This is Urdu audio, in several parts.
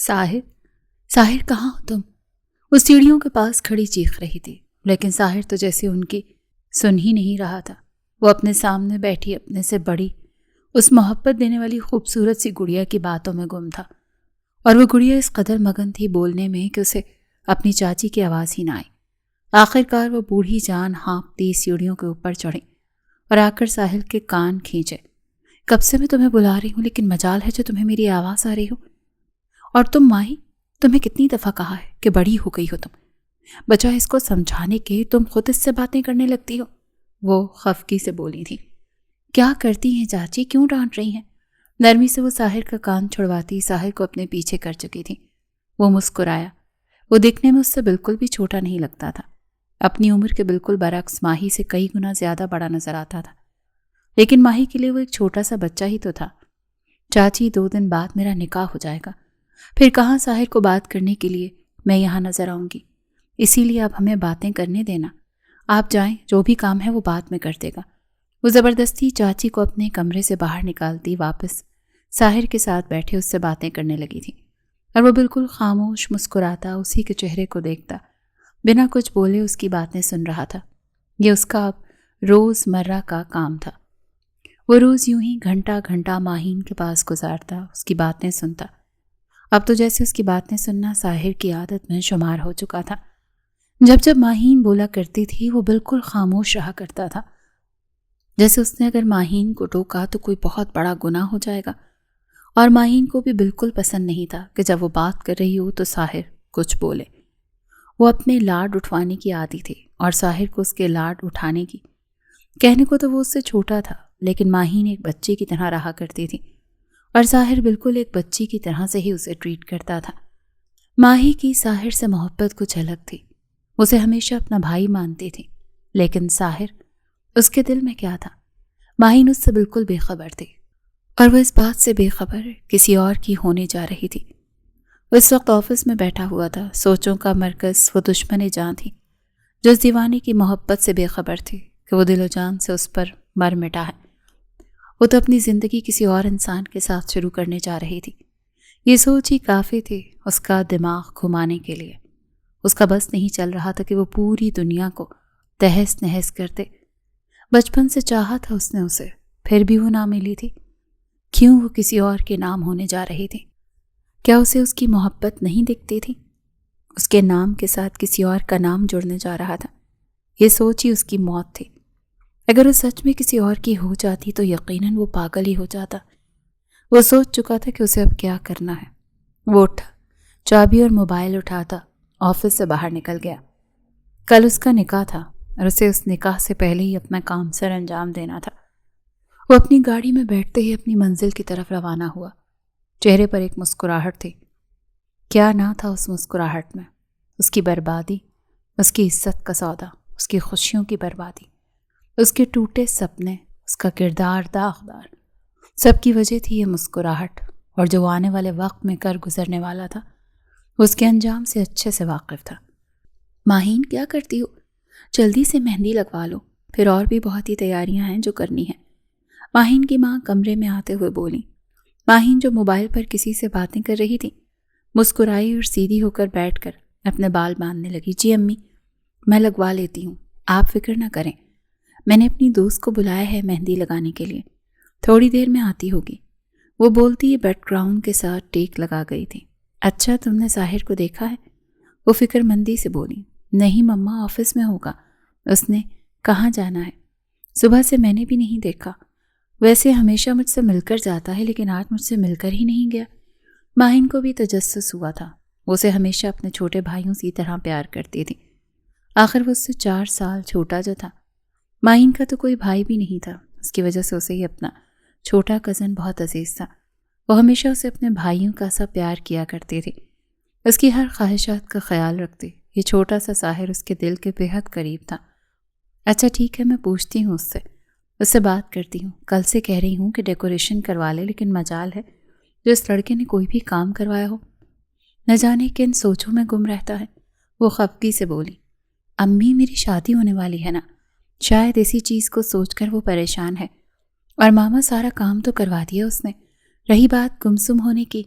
ساحر ساحر کہاں ہو تم؟ وہ سیڑھیوں کے پاس کھڑی چیخ رہی تھی، لیکن ساحر تو جیسے ان کی سن ہی نہیں رہا تھا۔ وہ اپنے سامنے بیٹھی اپنے سے بڑی اس محبت دینے والی خوبصورت سی گڑیا کی باتوں میں گم تھا، اور وہ گڑیا اس قدر مگن تھی بولنے میں کہ اسے اپنی چاچی کی آواز ہی نہ آئی۔ آخر کار وہ بوڑھی جان ہانپتی سیڑھیوں کے اوپر چڑھی اور آ کر ساحل کے کان کھینچے۔ کب سے میں تمہیں بلا رہی ہوں، لیکن مجال ہے جو تمہیں میری آواز آ رہی ہو؟ اور تم ماہی، تمہیں کتنی دفعہ کہا ہے کہ بڑی ہو گئی ہو تم، بجائے اس کو سمجھانے کے تم خود اس سے باتیں کرنے لگتی ہو۔ وہ خفگی سے بولی تھی۔ کیا کرتی ہیں چاچی، کیوں ڈانٹ رہی ہیں؟ نرمی سے وہ ساحر کا کان چھڑواتی ساحر کو اپنے پیچھے کر چکی تھی۔ وہ مسکرایا۔ وہ دیکھنے میں اس سے بالکل بھی چھوٹا نہیں لگتا تھا، اپنی عمر کے بالکل برعکس ماہی سے کئی گنا زیادہ بڑا نظر آتا تھا، لیکن ماہی کے لیے وہ ایک چھوٹا سا بچہ ہی تو تھا۔ چاچی 2 دن بعد میرا نکاح ہو جائے گا، پھر کہاں ساحر کو بات کرنے کے لیے میں یہاں نظر آؤں گی، اسی لیے اب ہمیں باتیں کرنے دینا۔ آپ جائیں، جو بھی کام ہے وہ بعد میں کر دے گا۔ وہ زبردستی چاچی کو اپنے کمرے سے باہر نکالتی واپس ساحر کے ساتھ بیٹھے اس سے باتیں کرنے لگی تھی، اور وہ بالکل خاموش مسکراتا اسی کے چہرے کو دیکھتا، بنا کچھ بولے اس کی باتیں سن رہا تھا۔ یہ اس کا اب روز مرہ کا کام تھا۔ وہ روز یوں ہی گھنٹہ گھنٹہ ماہین کے پاس گزارتا، اس کی باتیں سنتا۔ اب تو جیسے اس کی باتیں سننا ساحر کی عادت میں شمار ہو چکا تھا۔ جب جب ماہین بولا کرتی تھی وہ بالکل خاموش رہا کرتا تھا، جیسے اس نے اگر ماہین کو ٹوکا تو کوئی بہت بڑا گناہ ہو جائے گا، اور ماہین کو بھی بالکل پسند نہیں تھا کہ جب وہ بات کر رہی ہو تو ساحر کچھ بولے۔ وہ اپنے لاڈ اٹھوانے کی عادی تھی اور ساحر کو اس کے لاڈ اٹھانے کی۔ کہنے کو تو وہ اس سے چھوٹا تھا، لیکن ماہین ایک بچے کی طرح رہا کرتی تھی، اور ساحر بالکل ایک بچی کی طرح سے ہی اسے ٹریٹ کرتا تھا۔ ماہی کی ساحر سے محبت کچھ الگ تھی، اسے ہمیشہ اپنا بھائی مانتی تھی، لیکن ساحر، اس کے دل میں کیا تھا؟ ماہین اس سے بالکل بے خبر تھی، اور وہ اس بات سے بے خبر کسی اور کی ہونے جا رہی تھی۔ وہ اس وقت آفس میں بیٹھا ہوا تھا، سوچوں کا مرکز وہ دشمن جان تھی جو اس دیوانے کی محبت سے بے خبر تھی کہ وہ دل و جان سے اس پر مر مٹا ہے۔ وہ تو اپنی زندگی کسی اور انسان کے ساتھ شروع کرنے جا رہی تھی۔ یہ سوچ ہی کافی تھی اس کا دماغ گھمانے کے لیے۔ اس کا بس نہیں چل رہا تھا کہ وہ پوری دنیا کو تہس نہس کر دے۔ بچپن سے چاہا تھا اس نے اسے، پھر بھی وہ نہ ملی تھی۔ کیوں وہ کسی اور کے نام ہونے جا رہی تھی؟ کیا اسے اس کی محبت نہیں دکھتی تھی؟ اس کے نام کے ساتھ کسی اور کا نام جڑنے جا رہا تھا۔ یہ سوچ ہی اس کی موت تھی۔ اگر وہ سچ میں کسی اور کی ہو جاتی تو یقیناً وہ پاگل ہی ہو جاتا۔ وہ سوچ چکا تھا کہ اسے اب کیا کرنا ہے۔ وہ اٹھا، چابی اور موبائل اٹھاتا آفس سے باہر نکل گیا۔ کل اس کا نکاح تھا اور اسے اس نکاح سے پہلے ہی اپنا کام سر انجام دینا تھا۔ وہ اپنی گاڑی میں بیٹھتے ہی اپنی منزل کی طرف روانہ ہوا۔ چہرے پر ایک مسکراہٹ تھی۔ کیا نہ تھا اس مسکراہٹ میں؟ اس کی بربادی، اس کی عزت کا سودا، اس کی خوشیوں کی بربادی، اس کے ٹوٹے سپنے، اس کا کردار داغدار، سب کی وجہ تھی یہ مسکراہٹ، اور جو آنے والے وقت میں کر گزرنے والا تھا وہ اس کے انجام سے اچھے سے واقف تھا۔ ماہین، کیا کرتی ہو؟ جلدی سے مہندی لگوا لو، پھر اور بھی بہت ہی تیاریاں ہیں جو کرنی ہیں۔ ماہین کی ماں کمرے میں آتے ہوئے بولی۔ ماہین جو موبائل پر کسی سے باتیں کر رہی تھی، مسکرائی اور سیدھی ہو کر بیٹھ کر اپنے بال باندھنے لگی۔ جی امی، میں لگوا لیتی ہوں، آپ فکر نہ کریں، میں نے اپنی دوست کو بلایا ہے مہندی لگانے کے لیے، تھوڑی دیر میں آتی ہوگی۔ وہ بولتی بیک گراؤنڈ کے ساتھ ٹیک لگا گئی تھی۔ اچھا، تم نے ظاہر کو دیکھا ہے؟ وہ فکر مندی سے بولی۔ نہیں مما، آفس میں ہوگا، اس نے کہاں جانا ہے؟ صبح سے میں نے بھی نہیں دیکھا، ویسے ہمیشہ مجھ سے مل کر جاتا ہے، لیکن آج مجھ سے مل کر ہی نہیں گیا۔ ماہین کو بھی تجسس ہوا تھا، وہ اسے ہمیشہ اپنے چھوٹے بھائیوں کی طرح پیار کرتی تھی، آخر وہ اس سے 4 سال چھوٹا جو تھا۔ ماہین کا تو کوئی بھائی بھی نہیں تھا، اس کی وجہ سے اسے ہی اپنا چھوٹا کزن بہت عزیز تھا۔ وہ ہمیشہ اسے اپنے بھائیوں کا سا پیار کیا کرتی تھی، اس کی ہر خواہشات کا خیال رکھتی۔ یہ چھوٹا سا ساحر اس کے دل کے بے حد قریب تھا۔ اچھا ٹھیک ہے، میں پوچھتی ہوں اس سے بات کرتی ہوں۔ کل سے کہہ رہی ہوں کہ ڈیکوریشن کروا لے، لیکن مجال ہے جو اس لڑکے نے کوئی بھی کام کروایا ہو، نہ جانے کن سوچوں میں گم رہتا ہے۔ وہ خفگی سے بولی۔ امی، میری شادی ہونے والی ہے نا، شاید اسی چیز کو سوچ کر وہ پریشان ہے، اور ماما سارا کام تو کروا دیا اس نے۔ رہی بات گمسم ہونے کی،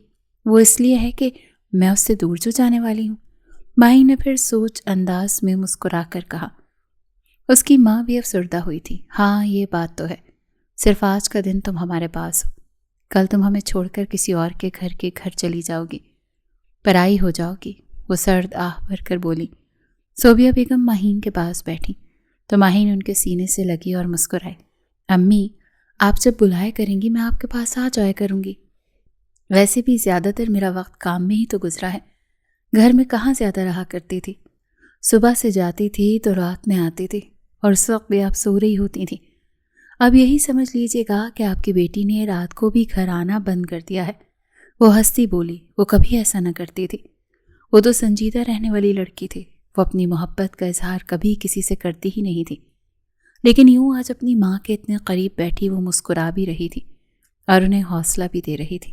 وہ اس لیے ہے کہ میں اس سے دور جو جانے والی ہوں؟ ماہین نے پھر سوچ انداز میں مسکرا کر کہا۔ اس کی ماں بھی افسردہ ہوئی تھی۔ ہاں یہ بات تو ہے، صرف آج کا دن تم ہمارے پاس ہو، کل تم ہمیں چھوڑ کر کسی اور کے گھر چلی جاؤ گی، پرائی ہو جاؤ گی، وہ سرد آہ بھر کر بولی۔ صوبیہ بیگم ماہین کے پاس بیٹھی تو ماہین ان کے سینے سے لگی اور مسکرائی۔ امی، آپ جب بلائے کریں گی میں آپ کے پاس آ جایا کروں گی، ویسے بھی زیادہ تر میرا وقت کام میں ہی تو گزرا ہے، گھر میں کہاں زیادہ رہا کرتی تھی، صبح سے جاتی تھی تو رات میں آتی تھی اور اس وقت بھی آپ سو رہی ہوتی تھی۔ اب یہی سمجھ لیجئے گا کہ آپ کی بیٹی نے رات کو بھی گھر آنا بند کر دیا ہے۔ وہ ہنستی بولی، وہ کبھی ایسا نہ کرتی تھی، وہ تو سنجیدہ رہنے والی لڑکی تھی، وہ اپنی محبت کا اظہار کبھی کسی سے کرتی ہی نہیں تھی، لیکن یوں آج اپنی ماں کے اتنے قریب بیٹھی وہ مسکرا بھی رہی تھی اور انہیں حوصلہ بھی دے رہی تھی۔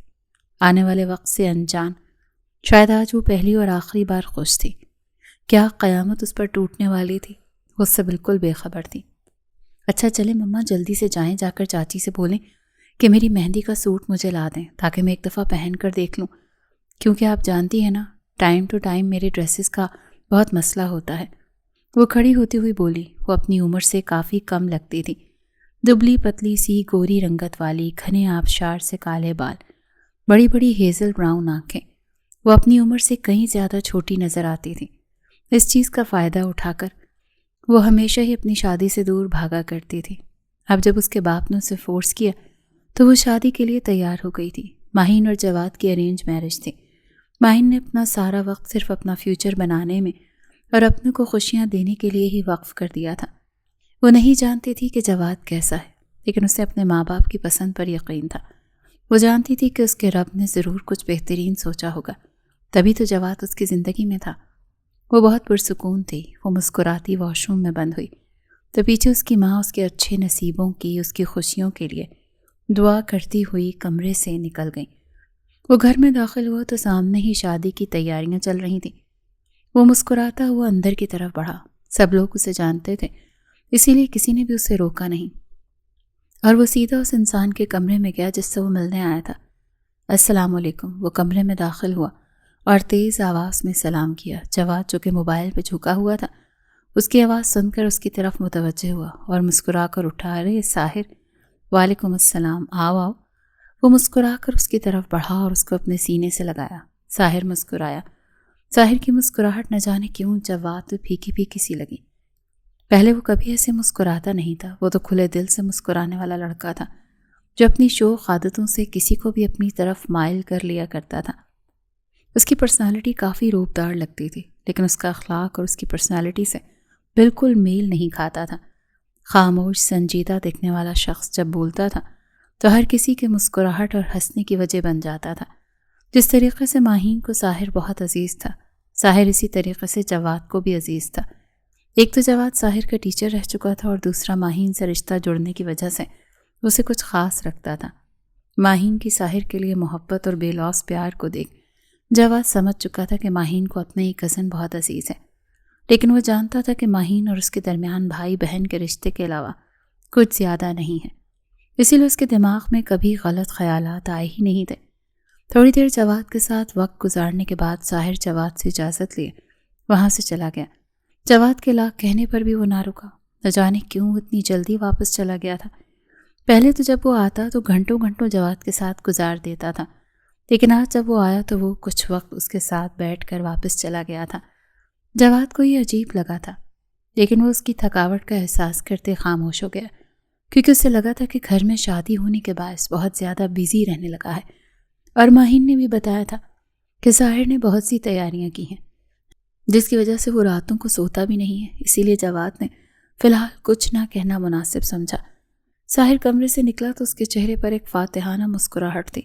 آنے والے وقت سے انجان، شاید آج وہ پہلی اور آخری بار خوش تھی۔ کیا قیامت اس پر ٹوٹنے والی تھی، وہ اس سے بالکل بے خبر تھی۔ اچھا چلے مما، جلدی سے جائیں، جا کر چاچی سے بولیں کہ میری مہندی کا سوٹ مجھے لا دیں تاکہ میں ایک دفعہ پہن کر دیکھ لوں، کیونکہ آپ جانتی ہیں نا ٹائم ٹو ٹائم میرے ڈریسز کا بہت مسئلہ ہوتا ہے۔ وہ کھڑی ہوتی ہوئی بولی۔ وہ اپنی عمر سے کافی کم لگتی تھی، دبلی پتلی سی گوری رنگت والی، گھنے آبشار سے کالے بال، بڑی بڑی ہیزل براؤن آنکھیں۔ وہ اپنی عمر سے کہیں زیادہ چھوٹی نظر آتی تھی۔ اس چیز کا فائدہ اٹھا کر وہ ہمیشہ ہی اپنی شادی سے دور بھاگا کرتی تھی۔ اب جب اس کے باپ نے اسے فورس کیا تو وہ شادی کے لیے تیار ہو گئی تھی۔ ماہین اور جواد کی ارینج میرج تھی۔ ماہین نے اپنا سارا وقت صرف اپنا فیوچر بنانے میں اور اپنے کو خوشیاں دینے کے لیے ہی وقف کر دیا تھا۔ وہ نہیں جانتی تھی کہ جواد کیسا ہے، لیکن اسے اپنے ماں باپ کی پسند پر یقین تھا۔ وہ جانتی تھی کہ اس کے رب نے ضرور کچھ بہترین سوچا ہوگا، تبھی تو جواد اس کی زندگی میں تھا۔ وہ بہت پرسکون تھی۔ وہ مسکراتی واش روم میں بند ہوئی تو پیچھے اس کی ماں اس کے اچھے نصیبوں کی، اس کی خوشیوں کے لیے دعا کرتی ہوئی کمرے سے نکل گئی۔ وہ گھر میں داخل ہوا تو سامنے ہی شادی کی تیاریاں چل رہی تھیں۔ وہ مسکراتا ہوا اندر کی طرف بڑھا۔ سب لوگ اسے جانتے تھے، اسی لیے کسی نے بھی اسے روکا نہیں، اور وہ سیدھا اس انسان کے کمرے میں گیا جس سے وہ ملنے آیا تھا۔ السلام علیکم۔ وہ کمرے میں داخل ہوا اور تیز آواز میں سلام کیا۔ جواد جو کہ موبائل پہ جھکا ہوا تھا اس کی آواز سن کر اس کی طرف متوجہ ہوا اور مسکرا کر اٹھا، ارے ساحر، وعلیکم السلام، آؤ آؤ۔ وہ مسکرا کر اس کی طرف بڑھا اور اس کو اپنے سینے سے لگایا۔ ساحر مسکرایا۔ ساحر کی مسکراہٹ نہ جانے کیوں جواد تو پھیکی پھیکی سی لگی۔ پہلے وہ کبھی ایسے مسکراتا نہیں تھا، وہ تو کھلے دل سے مسکرانے والا لڑکا تھا جو اپنی شوخ عادتوں سے کسی کو بھی اپنی طرف مائل کر لیا کرتا تھا۔ اس کی پرسنالٹی کافی روبدار لگتی تھی، لیکن اس کا اخلاق اور اس کی پرسنالٹی سے بالکل میل نہیں کھاتا تھا۔ خاموش سنجیدہ دکھنے والا شخص جب بولتا تھا تو ہر کسی کے مسکراہٹ اور ہنسنے کی وجہ بن جاتا تھا۔ جس طریقے سے ماہین کو ساحر بہت عزیز تھا، ساحر اسی طریقے سے جواد کو بھی عزیز تھا۔ ایک تو جواد ساحر کا ٹیچر رہ چکا تھا اور دوسرا ماہین سے رشتہ جڑنے کی وجہ سے اسے کچھ خاص رکھتا تھا۔ ماہین کی ساحر کے لیے محبت اور بے لوث پیار کو دیکھ جواد سمجھ چکا تھا کہ ماہین کو اپنا ہی کزن بہت عزیز ہے، لیکن وہ جانتا تھا کہ ماہین اور اس کے درمیان بھائی بہن کے رشتے کے علاوہ کچھ زیادہ نہیں ہے، اسی لیے اس کے دماغ میں کبھی غلط خیالات آئے ہی نہیں تھے۔ تھوڑی دیر جواد کے ساتھ وقت گزارنے کے بعد ساحر جواد سے اجازت لیے وہاں سے چلا گیا۔ جواد کے لاکھ کہنے پر بھی وہ نہ رکا، نہ جانے کیوں اتنی جلدی واپس چلا گیا تھا۔ پہلے تو جب وہ آتا تو گھنٹوں گھنٹوں جواد کے ساتھ گزار دیتا تھا، لیکن آج جب وہ آیا تو وہ کچھ وقت اس کے ساتھ بیٹھ کر واپس چلا گیا تھا۔ جواد کو یہ عجیب لگا تھا، لیکن وہ اس کی تھکاوٹ کا احساس کرتے خاموش ہو گیا، کیونکہ اسے لگا تھا کہ گھر میں شادی ہونے کے باعث بہت زیادہ بیزی رہنے لگا ہے، اور ماہین نے بھی بتایا تھا کہ ساحر نے بہت سی تیاریاں کی ہیں جس کی وجہ سے وہ راتوں کو سوتا بھی نہیں ہے، اسی لیے جواد نے فی الحال کچھ نہ کہنا مناسب سمجھا۔ ساحر کمرے سے نکلا تو اس کے چہرے پر ایک فاتحانہ مسکراہٹ تھی۔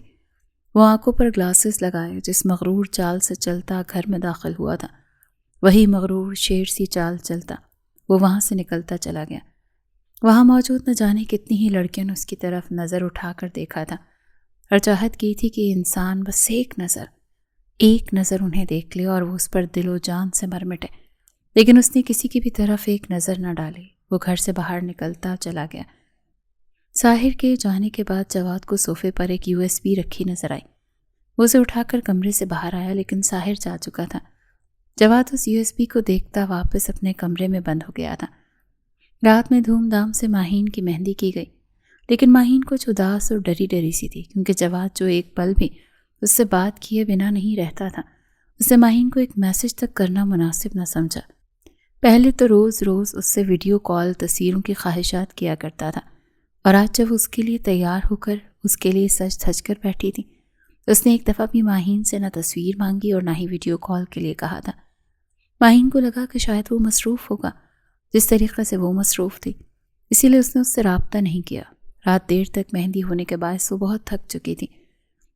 وہ آنکھوں پر گلاسز لگائے جس مغرور چال سے چلتا گھر میں داخل ہوا تھا، وہی مغرور شیر سی چال چلتا وہ وہاں سے نکلتا چلا گیا۔ وہاں موجود نہ جانے کتنی ہی لڑکیوں نے اس کی طرف نظر اٹھا کر دیکھا تھا اور چاہت کی تھی کہ انسان بس ایک نظر انہیں دیکھ لے اور وہ اس پر دل و جان سے مر مٹے، لیکن اس نے کسی کی بھی طرف ایک نظر نہ ڈالی۔ وہ گھر سے باہر نکلتا چلا گیا۔ ساحر کے جانے کے بعد جواد کو صوفے پر ایک USB رکھی نظر آئی۔ وہ اسے اٹھا کر کمرے سے باہر آیا، لیکن ساحر جا چکا تھا۔ جواد اس USB کو دیکھتا واپس اپنے کمرے میں بند ہو گیا تھا۔ رات میں دھوم دھام سے ماہین کی مہندی کی گئی، لیکن ماہین کچھ اداس اور ڈری ڈری سی تھی، کیونکہ جواد جو ایک پل بھی اس سے بات کیے بنا نہیں رہتا تھا، اسے ماہین کو ایک میسج تک کرنا مناسب نہ سمجھا۔ پہلے تو روز روز اس سے ویڈیو کال تصویروں کی خواہشات کیا کرتا تھا، اور آج جب اس کے لیے تیار ہو کر اس کے لیے سج دھج کر بیٹھی تھی، اس نے ایک دفعہ بھی ماہین سے نہ تصویر مانگی اور نہ ہی ویڈیو کال کے لیے کہا تھا۔ ماہین کو لگا کہ شاید وہ مصروف ہوگا جس طریقے سے وہ مصروف تھی، اسی لیے اس نے اس سے رابطہ نہیں کیا۔ رات دیر تک مہندی ہونے کے باعث وہ بہت تھک چکی تھی،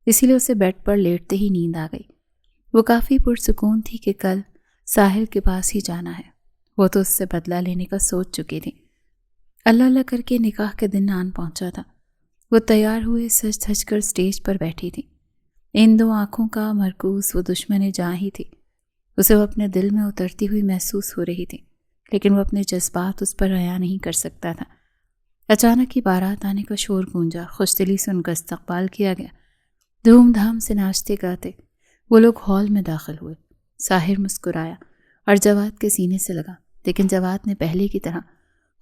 اسی لیے اسے بیڈ پر لیٹتے ہی نیند آ گئی۔ وہ کافی پرسکون تھی کہ کل ساحل کے پاس ہی جانا ہے، وہ تو اس سے بدلہ لینے کا سوچ چکی تھی۔ اللہ اللہ کر کے نکاح کے دن آن پہنچا تھا۔ وہ تیار ہوئے سج دھج کر اسٹیج پر بیٹھی تھی۔ ان دو آنکھوں کا مرکوز وہ دشمن جاں ہی تھی۔ اسے وہ اپنے دل میں اترتی ہوئی محسوس ہو رہی تھی، لیکن وہ اپنے جذبات اس پر عیاں نہیں کر سکتا تھا۔ اچانک ہی بارات آنے کا شور گونجا، خوش دلی سے ان کا استقبال کیا گیا۔ دھوم دھام سے ناچتے گاتے وہ لوگ ہال میں داخل ہوئے۔ ساحر مسکرایا اور جواد کے سینے سے لگا، لیکن جواد نے پہلے کی طرح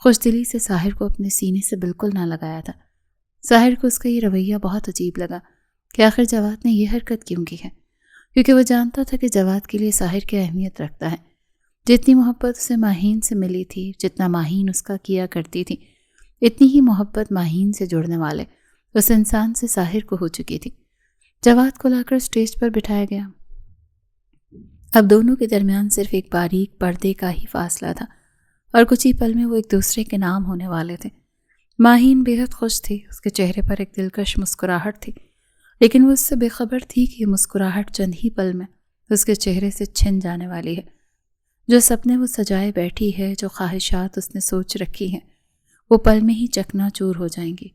خوش دلی سے ساحر کو اپنے سینے سے بالکل نہ لگایا تھا۔ ساحر کو اس کا یہ رویہ بہت عجیب لگا کہ آخر جواد نے یہ حرکت کیوں کی ہے، کیونکہ وہ جانتا تھا کہ جواد کے لیے ساحر کی اہمیت رکھتا ہے۔ جتنی محبت اسے ماہین سے ملی تھی، جتنا ماہین اس کا کیا کرتی تھی، اتنی ہی محبت ماہین سے جڑنے والے اس انسان سے ساحر کو ہو چکی تھی۔ جواد کو لا کر اسٹیج پر بٹھایا گیا۔ اب دونوں کے درمیان صرف ایک باریک پردے کا ہی فاصلہ تھا، اور کچھ ہی پل میں وہ ایک دوسرے کے نام ہونے والے تھے۔ ماہین بے حد خوش تھی، اس کے چہرے پر ایک دلکش مسکراہٹ تھی، لیکن وہ اس سے بے خبر تھی کہ یہ مسکراہٹ چند ہی پل میں اس کے چہرے سے چھن جانے والی ہے۔ جو سپنے وہ سجائے بیٹھی ہے، جو خواہشات اس نے سوچ رکھی ہیں، وہ پل میں ہی چکنا چور ہو جائیں گی۔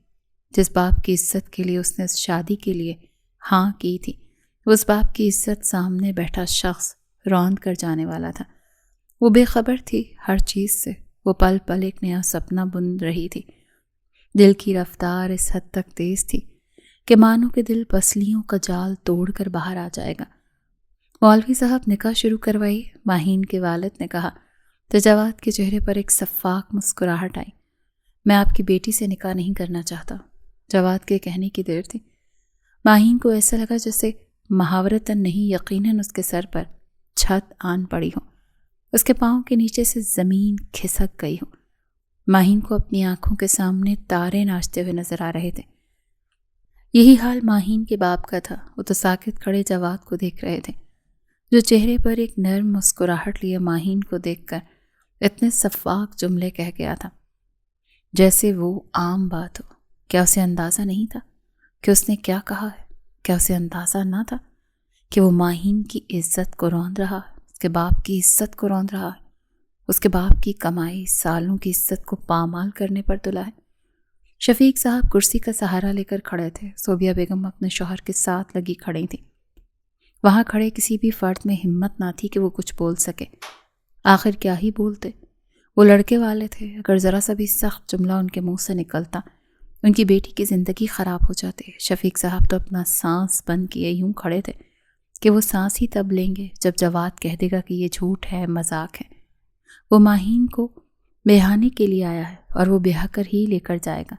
جس باپ کی عزت کے لیے اس نے اس شادی کے لیے ہاں کی تھی، اس باپ کی عزت سامنے بیٹھا شخص روند کر جانے والا تھا۔ وہ بے خبر تھی ہر چیز سے، وہ پل پل ایک نیا سپنا بن رہی تھی۔ دل کی رفتار اس حد تک تیز تھی کہ مانو کہ دل پسلیوں کا جال توڑ کر باہر آ جائے گا۔ مولوی صاحب نکاح شروع کروائی، ماہین کے والد نے کہا تو جواد کے چہرے پر ایک شفاف مسکراہٹ آئی۔ میں آپ کی بیٹی سے نکاح نہیں کرنا چاہتا، جواد کے کہنے کی دیر تھی۔ ماہین کو ایسا لگا جیسے محاورتاً نہیں یقیناً اس کے سر پر چھت آن پڑی ہو، اس کے پاؤں کے نیچے سے زمین کھسک گئی ہو۔ ماہین کو اپنی آنکھوں کے سامنے تارے ناچتے ہوئے نظر آ رہے تھے۔ یہی حال ماہین کے باپ کا تھا۔ وہ تو ساکت کھڑے جواد کو دیکھ رہے تھے، جو چہرے پر ایک نرم مسکراہٹ لیے ماہین کو دیکھ کر اتنے شفاف جملے کہہ گیا تھا جیسے وہ عام بات ہو۔ کیا اسے اندازہ نہیں تھا کہ اس نے کیا کہا ہے؟ کیا اسے اندازہ نہ تھا کہ وہ ماہین کی عزت کو روند رہا ہے، اس کے باپ کی عزت کو روند رہا ہے، اس کے باپ کی کمائی سالوں کی عزت کو پامال کرنے پر تلا ہے؟ شفیق صاحب کرسی کا سہارا لے کر کھڑے تھے، صوبیہ بیگم اپنے شوہر کے ساتھ لگی کھڑی تھی۔ وہاں کھڑے کسی بھی فرد میں ہمت نہ تھی کہ وہ کچھ بول سکے۔ آخر کیا ہی بولتے؟ وہ لڑکے والے تھے، اگر ذرا سا بھی سخت جملہ ان کے منہ سے نکلتا ان کی بیٹی کی زندگی خراب ہو جاتی۔ شفیق صاحب تو اپنا سانس بند کیے یوں کھڑے تھے کہ وہ سانس ہی تب لیں گے جب جواد کہہ دے گا کہ یہ جھوٹ ہے، مذاق ہے۔ وہ ماہین کو بہانے کے لیے آیا ہے اور وہ بہا کر ہی لے کر جائے گا۔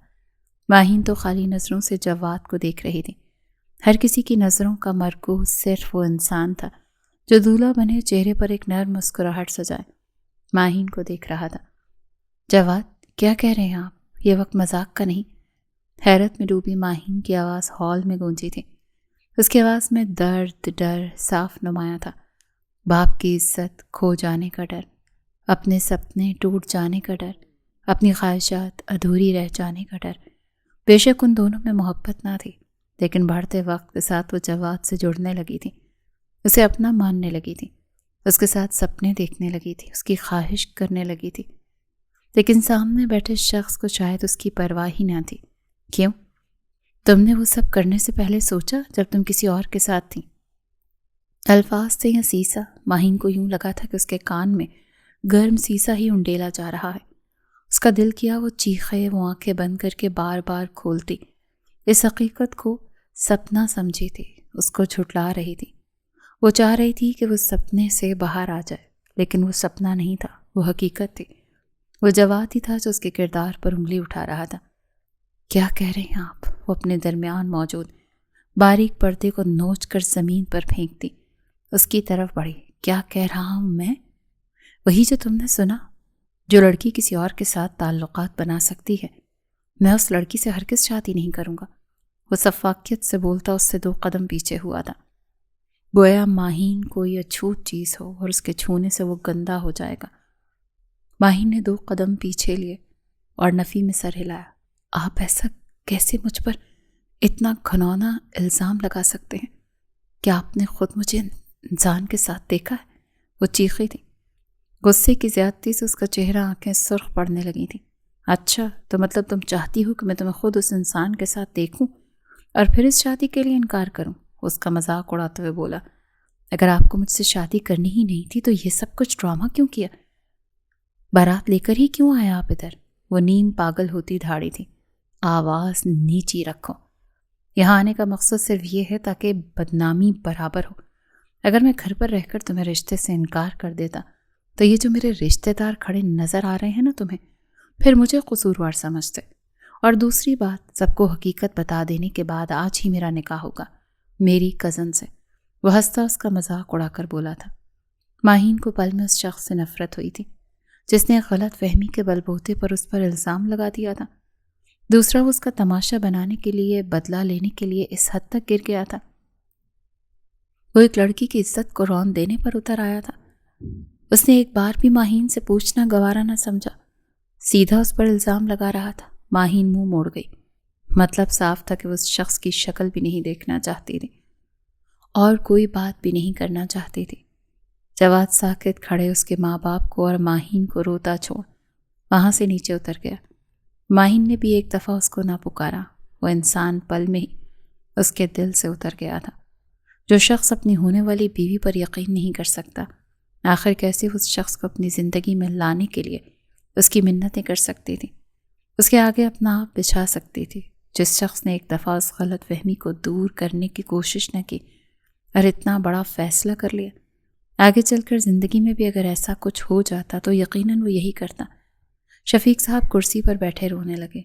ماہین تو خالی نظروں سے جواد کو دیکھ رہی تھی۔ ہر کسی کی نظروں کا مرکوز صرف وہ انسان تھا جو دولہا بنے چہرے پر ایک نرم مسکراہٹ سجائے ماہین کو دیکھ رہا تھا۔ جواد، کیا کہہ رہے ہیں آپ؟ یہ وقت مذاق کا نہیں۔ حیرت میں ڈوبی ماہین کی آواز ہال میں گونجی تھی۔ اس کی آواز میں درد، ڈر صاف نمایاں تھا۔ باپ کی عزت کھو جانے کا ڈر، اپنے سپنے ٹوٹ جانے کا ڈر، اپنی خواہشات ادھوری رہ جانے کا ڈر۔ بے شک ان دونوں میں محبت نہ تھی، لیکن بڑھتے وقت کے ساتھ وہ جواد سے جڑنے لگی تھی، اسے اپنا ماننے لگی تھی، اس کے ساتھ سپنے دیکھنے لگی تھی، اس کی خواہش کرنے لگی تھی۔ لیکن سامنے بیٹھے شخص کو شاید اس کی پرواہ ہی نہ تھی۔ کیوں؟ تم نے وہ سب کرنے سے پہلے سوچا جب تم کسی اور کے ساتھ تھی؟ الفاظ تھے یا سیسا؟ ماہین کو یوں لگا تھا کہ اس کے کان میں گرم سیسا ہی انڈیلا جا رہا ہے۔ اس کا دل کیا وہ چیخے، وہ آنکھیں بند کر کے بار بار کھولتی، اس حقیقت کو سپنا سمجھی تھی۔ اس کو جھٹلا رہی تھی۔ وہ چاہ رہی تھی کہ وہ سپنے سے باہر آ جائے، لیکن وہ سپنا نہیں تھا، وہ حقیقت تھی۔ وہ جواد ہی تھا جو اس کے کردار پر انگلی اٹھا رہا تھا۔ کیا کہہ رہے ہیں آپ؟ وہ اپنے درمیان موجود باریک پردے کو نوچ کر زمین پر پھینکتی اس کی طرف بڑھی۔ کیا کہہ رہا ہوں میں؟ وہی جو تم نے سنا، جو لڑکی کسی اور کے ساتھ تعلقات بنا سکتی ہے، میں اس لڑکی سے ہرگز شادی نہیں کروں گا۔ وہ سفاکیت سے بولتا اس سے 2 قدم پیچھے ہوا تھا، گویا ماہین کوئی اچھوت چیز ہو اور اس کے چھونے سے وہ گندا ہو جائے گا۔ ماہین نے 2 قدم پیچھے لیے اور نفی میں سر ہلایا۔ آپ ایسا کیسے مجھ پر اتنا گھنونا الزام لگا سکتے ہیں؟ کیا آپ نے خود مجھے انسان کے ساتھ دیکھا ہے؟ وہ چیخی تھی۔ غصے کی زیادتی سے اس کا چہرہ آنکھیں سرخ پڑنے لگی تھیں۔ اچھا، تو مطلب تم چاہتی ہو کہ میں تمہیں خود اس انسان کے ساتھ دیکھوں اور پھر اس شادی کے لیے انکار کروں؟ اس کا مذاق اڑاتے ہوئے بولا۔ اگر آپ کو مجھ سے شادی کرنی ہی نہیں تھی تو یہ سب کچھ ڈرامہ کیوں کیا؟ بارات لے کر ہی کیوں آیا آپ ادھر؟ وہ نیم پاگل ہوتی دھاڑی تھی۔ آواز نیچی رکھو، یہاں آنے کا مقصد صرف یہ ہے تاکہ بدنامی برابر ہو۔ اگر میں گھر پر رہ کر تمہیں رشتے سے انکار کر دیتا تو یہ جو میرے رشتے دار کھڑے نظر آ رہے ہیں نا تمہیں، پھر مجھے قصوروار سمجھتے۔ اور دوسری بات، سب کو حقیقت بتا دینے کے بعد آج ہی میرا نکاح ہوگا میری کزن سے۔ وہ ہنستا اس کا مذاق اڑا کر بولا تھا۔ ماہین کو پل میں اس شخص سے نفرت ہوئی تھی جس نے غلط فہمی کے بل بوتے پر اس پر الزام لگا دیا تھا۔ دوسرا، وہ اس کا تماشا بنانے کے لیے، بدلہ لینے کے لیے اس حد تک گر گیا تھا۔ وہ ایک لڑکی کی عزت کو رون دینے پر اتر آیا تھا۔ اس نے ایک بار بھی ماہین سے پوچھنا گوارا نہ سمجھا، سیدھا اس پر الزام لگا رہا تھا۔ ماہین منہ موڑ گئی۔ مطلب صاف تھا کہ وہ اس شخص کی شکل بھی نہیں دیکھنا چاہتی تھی اور کوئی بات بھی نہیں کرنا چاہتی تھی۔ جواد ساکت کھڑے اس کے ماں باپ کو اور ماہین کو روتا چھوڑ وہاں سے نیچے اتر گیا۔ ماہین نے بھی ایک دفعہ اس کو نہ پکارا۔ وہ انسان پل میں ہی اس کے دل سے اتر گیا تھا۔ جو شخص اپنی ہونے والی بیوی پر یقین نہیں کر سکتا، آخر کیسے اس شخص کو اپنی زندگی میں لانے کے لیے اس کی منتیں کر سکتی تھی، اس کے آگے اپنا آپ بچھا سکتی تھی؟ جس شخص نے ایک دفعہ اس غلط فہمی کو دور کرنے کی کوشش نہ کی اور اتنا بڑا فیصلہ کر لیا، آگے چل کر زندگی میں بھی اگر ایسا کچھ ہو جاتا تو یقیناً وہ یہی کرتا۔ شفیق صاحب کرسی پر بیٹھے رونے لگے۔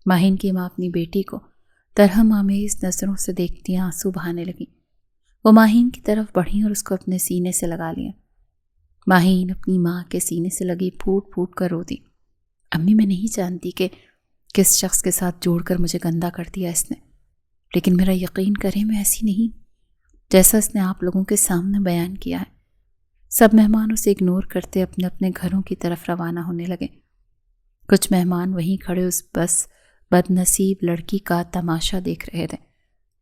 ماہین کی ماں اپنی بیٹی کو ترحم آمیز نظروں سے دیکھتی آنسو بہانے لگیں۔ وہ ماہین کی طرف بڑھیں اور اس کو اپنے سینے سے لگا لیا۔ ماہین اپنی ماں کے سینے سے لگی پھوٹ پھوٹ کر روتی۔ امی، میں نہیں جانتی کہ کس شخص کے ساتھ جوڑ کر مجھے گندا کر دیا اس نے، لیکن میرا یقین کریں میں ایسی نہیں جیسا اس نے آپ لوگوں کے سامنے بیان کیا ہے۔ سب مہمان اسے اگنور کرتے اپنے اپنے گھروں کی طرف روانہ ہونے لگے۔ کچھ مہمان وہیں کھڑے اس بس بد نصیب لڑکی کا تماشا دیکھ رہے تھے۔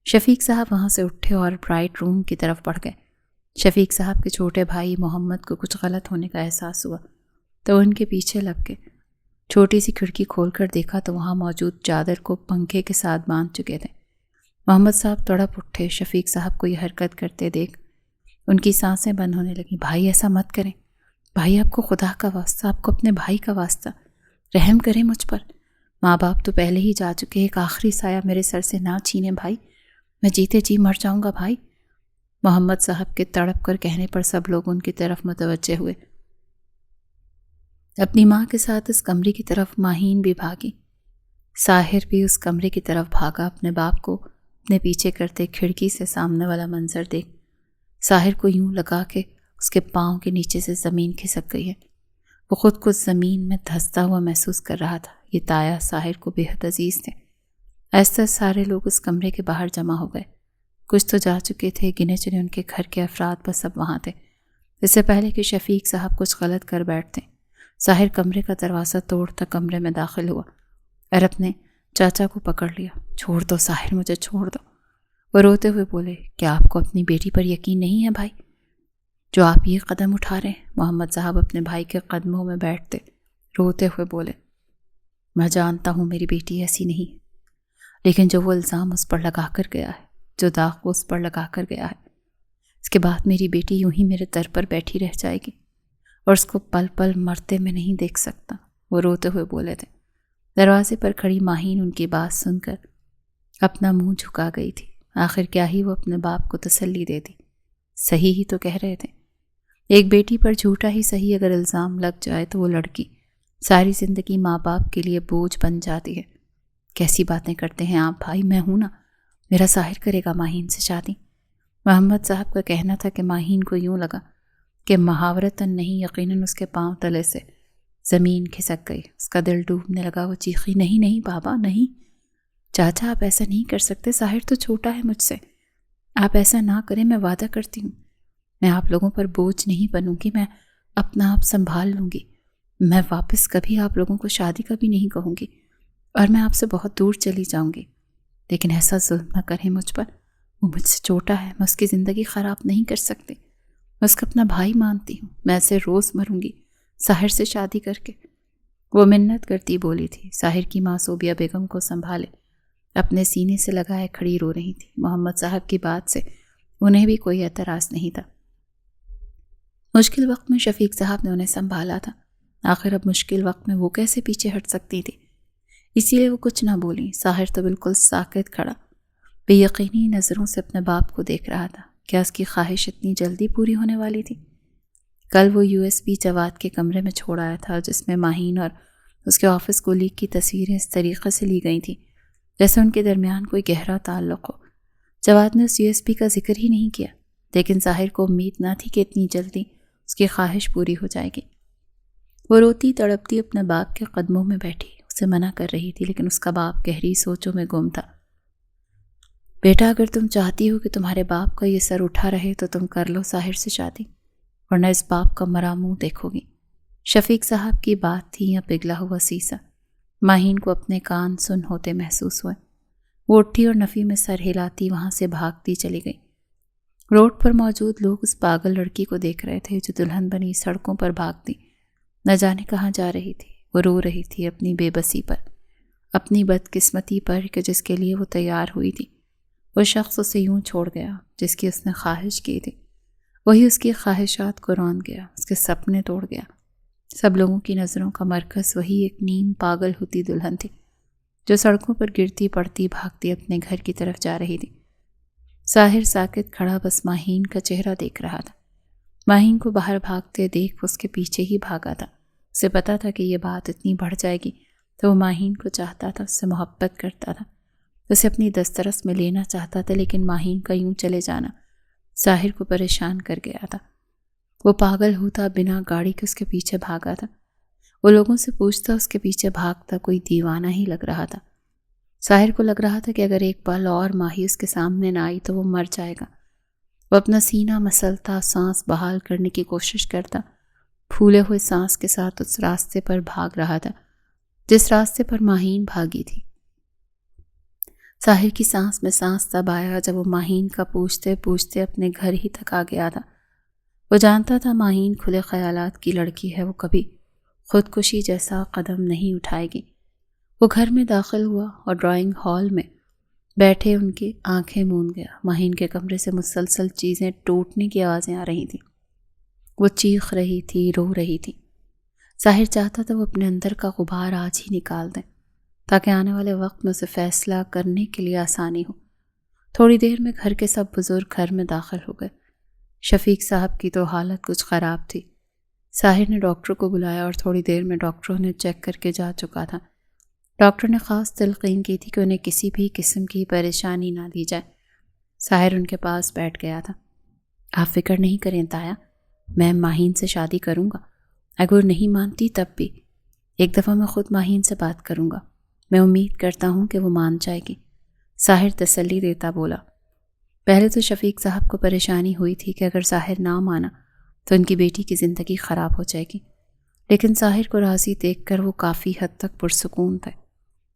شفیق صاحب وہاں سے اٹھے اور برائٹ روم کی طرف بڑھ گئے۔ شفیق صاحب کے چھوٹے بھائی محمد کو کچھ غلط ہونے کا احساس ہوا تو ان کے پیچھے لپ گئے۔ چھوٹی سی کھڑکی کھول کر دیکھا تو وہاں موجود چادر کو پنکھے کے ساتھ باندھ چکے تھے۔ محمد صاحب تڑپ اٹھے۔ شفیق صاحب کو یہ حرکت کرتے دیکھ ان کی سانسیں بند ہونے لگیں۔ بھائی ایسا مت کریں، بھائی آپ کو خدا کا واسطہ، آپ کو اپنے بھائی کا واسطہ، رحم کریں مجھ پر۔ ماں باپ تو پہلے ہی جا چکے، ایک آخری سایہ میرے سر سے نہ چھینے بھائی، میں جیتے جی مر جاؤں گا بھائی۔ محمد صاحب کے تڑپ کر کہنے پر سب لوگ ان کی طرف متوجہ ہوئے۔ اپنی ماں کے ساتھ اس کمرے کی طرف ماہین بھی بھاگی۔ ساحر بھی اس کمرے کی طرف بھاگا، اپنے باپ کو اپنے پیچھے کرتے کھڑکی سے سامنے والا منظر دیکھ ساحر کو یوں لگا کہ اس کے پاؤں کے نیچے سے زمین کھسک گئی ہے۔ وہ خود کو زمین میں دھنستا ہوا محسوس کر رہا تھا۔ یہ تایا ساحر کو بے حد عزیز تھے۔ ایسے سارے لوگ اس کمرے کے باہر جمع ہو گئے۔ کچھ تو جا چکے تھے، گنے چنے ان کے گھر کے افراد بس سب وہاں تھے۔ اس سے پہلے کہ شفیق صاحب کچھ غلط کر بیٹھتے، ساحر کمرے کا دروازہ توڑتا کمرے میں داخل ہوا اور اپنے چاچا کو پکڑ لیا۔ چھوڑ دو ساحر، مجھے چھوڑ دو۔ وہ روتے ہوئے بولے، کیا آپ کو اپنی بیٹی پر یقین نہیں ہے بھائی، جو آپ یہ قدم اٹھا رہے ہیں؟ محمد صاحب اپنے بھائی کے قدموں میں بیٹھتے روتے ہوئے بولے، میں جانتا ہوں میری بیٹی ایسی نہیں ہے، لیکن جو وہ الزام اس پر لگا کر گیا ہے، جو داغ وہ اس پر لگا کر گیا ہے، اس کے بعد میری بیٹی یوں ہی میرے در پر بیٹھی رہ جائے گی اور اس کو پل پل مرتے میں نہیں دیکھ سکتا۔ وہ روتے ہوئے بولے تھے۔ دروازے پر کھڑی ماہین ان کی بات سن کر اپنا منہ جھکا گئی تھی۔ آخر کیا ہی وہ اپنے باپ کو تسلی دیتی، صحیح ہی تو کہہ رہے تھے۔ ایک بیٹی پر جھوٹا ہی صحیح اگر الزام لگ جائے تو وہ لڑکی ساری زندگی ماں باپ کے لیے بوجھ بن جاتی ہے۔ کیسی باتیں کرتے ہیں آپ بھائی، میں ہوں نا، میرا ظاہر کرے گا ماہین سے شادی۔ محمد صاحب کا کہنا تھا کہ ماہین کو یوں لگا کہ محاورتاً نہیں یقیناً اس کے پاؤں تلے سے زمین کھسک گئی، اس کا دل ڈوبنے لگا۔ وہ چیخی، نہیں نہیں بابا نہیں، چاچا آپ ایسا نہیں کر سکتے، ظاہر تو چھوٹا ہے مجھ سے، آپ ایسا نہ کریں، میں وعدہ کرتی ہوں میں آپ لوگوں پر بوجھ نہیں بنوں گی، میں اپنا آپ سنبھال لوں گی، میں واپس کبھی آپ لوگوں کو شادی کا بھی نہیں کہوں گی، اور میں آپ سے بہت دور چلی جاؤں گی، لیکن ایسا ظلم نہ کریں مجھ پر، وہ مجھ سے چھوٹا ہے، میں اس کی زندگی خراب نہیں کر سکتی، میں اس کا اپنا بھائی مانتی ہوں، میں ایسے روز مروں گی ظاہر سے شادی کر کے۔ وہ منت کرتی بولی تھی۔ ظاہر کی ماں صوبیہ بیگم کو سنبھالے اپنے سینے سے لگائے کھڑی رو رہی تھی۔ محمد صاحب کی بات سے انہیں بھی کوئی اعتراض نہیں تھا۔ مشکل وقت میں شفیق صاحب نے انہیں سنبھالا تھا، آخر اب مشکل وقت میں وہ کیسے پیچھے ہٹ سکتی تھی، اسی لیے وہ کچھ نہ بولی۔ ظاہر تو بالکل ساکت کھڑا بے یقینی نظروں سے اپنے باپ کو دیکھ رہا تھا۔ کیا اس کی خواہش اتنی جلدی پوری ہونے والی تھی؟ کل وہ USB جواد کے کمرے میں چھوڑ آیا تھا، جس میں ماہین اور اس کے آفس کولیگ کی تصویریں اس طریقے سے لی گئی تھیں جیسے ان کے درمیان کوئی گہرا تعلق ہو۔ جواد نے اس USB کا ذکر ہی نہیں کیا، لیکن ظاہر کو امید نہ تھی کہ اتنی جلدی اس کی خواہش پوری ہو جائے گی۔ وہ روتی تڑپتی اپنے باپ کے قدموں میں بیٹھی اسے منع کر رہی تھی، لیکن اس کا باپ گہری سوچوں میں گم تھا۔ بیٹا، اگر تم چاہتی ہو کہ تمہارے باپ کا یہ سر اٹھا رہے تو تم کر لو ظاہر سے شادی، ورنہ اس باپ کا مرا منہ دیکھو گی۔ شفیق صاحب کی بات تھی یا پگھلا ہوا سیسا؟ ماہین کو اپنے کان سن ہوتے محسوس ہوئے۔ وہ اٹھی اور نفی میں سر ہلاتی وہاں سے بھاگتی چلی گئی۔ روڈ پر موجود لوگ اس پاگل لڑکی کو دیکھ رہے تھے جو دلہن بنی سڑکوں پر بھاگتی نہ جانے کہاں جا رہی تھی۔ وہ رو رہی تھی اپنی بے بسی پر، اپنی بدقسمتی پر کہ جس کے لیے وہ تیار ہوئی تھی وہ شخص اسے یوں چھوڑ گیا جس کی اس نے خواہش کی تھی۔ وہی اس کی خواہشات کو رون گیا، اس کے سپنے توڑ گیا۔ سب لوگوں کی نظروں کا مرکز وہی ایک نیم پاگل ہوتی دلہن تھی جو سڑکوں پر گرتی پڑتی بھاگتی اپنے گھر کی طرف جا رہی تھی۔ ظاہر ساکت کھڑا بس ماہین کا چہرہ دیکھ رہا تھا۔ ماہین کو باہر بھاگتے دیکھ اس کے پیچھے ہی بھاگا تھا۔ اسے پتا تھا کہ یہ بات اتنی بڑھ جائے گی تو وہ ماہین کو چاہتا تھا، اس سے محبت کرتا تھا، اسے اپنی دسترس میں لینا چاہتا تھا، لیکن ماہین کا یوں چلے جانا ظاہر کو پریشان کر گیا تھا۔ وہ پاگل ہوتا بنا گاڑی کے اس کے پیچھے بھاگا تھا۔ وہ لوگوں سے پوچھتا، اس کے پیچھے بھاگتا کوئی دیوانہ ہی لگ رہا تھا۔ ظاہر کو لگ رہا تھا کہ اگر ایک پل اور ماہی اس کے سامنے نہ آئی تو وہ مر جائے گا۔ وہ اپنا سینہ مسلتا، سانس بحال کرنے کی کوشش کرتا، پھولے ہوئے سانس کے ساتھ اس راستے پر بھاگ رہا تھا جس راستے پر ماہین بھاگی تھی۔ ظاہر کی سانس میں سانس تب آیا جب وہ ماہین کا پوچھتے پوچھتے اپنے گھر ہی تک آ گیا تھا۔ وہ جانتا تھا ماہین کھلے خیالات کی لڑکی ہے، وہ کبھی خودکشی جیسا قدم نہیں اٹھائے گی۔ وہ گھر میں داخل ہوا اور ڈرائنگ ہال میں بیٹھے ان کی آنکھیں موند گیا۔ ماہین کے کمرے سے مسلسل چیزیں ٹوٹنے کی آوازیں آ رہی تھیں۔ وہ چیخ رہی تھی، رو رہی تھی۔ ظاہر چاہتا تھا وہ اپنے اندر کا غبار آج ہی نکال دیں تاکہ آنے والے وقت میں اسے فیصلہ کرنے کے لیے آسانی ہو۔ تھوڑی دیر میں گھر کے سب بزرگ گھر میں داخل ہو گئے۔ شفیق صاحب کی تو حالت کچھ خراب تھی۔ ظاہر نے ڈاکٹر کو بلایا اور تھوڑی دیر میں ڈاکٹروں نے چیک کر کے جا چکا تھا۔ ڈاکٹر نے خاص تلقین کی تھی کہ انہیں کسی بھی قسم کی پریشانی نہ دی جائے۔ ظاہر ان کے پاس بیٹھ گیا تھا۔ آپ فکر نہیں کریں تایا، میں ماہین سے شادی کروں گا، اگر نہیں مانتی تب بھی ایک دفعہ میں خود ماہین سے بات کروں گا، میں امید کرتا ہوں کہ وہ مان جائے گی۔ ظاہر تسلی دیتا بولا۔ پہلے تو شفیق صاحب کو پریشانی ہوئی تھی کہ اگر ظاہر نہ مانا تو ان کی بیٹی کی زندگی خراب ہو جائے گی، لیکن ظاہر کو راضی دیکھ کر وہ کافی حد تک پرسکون تھے۔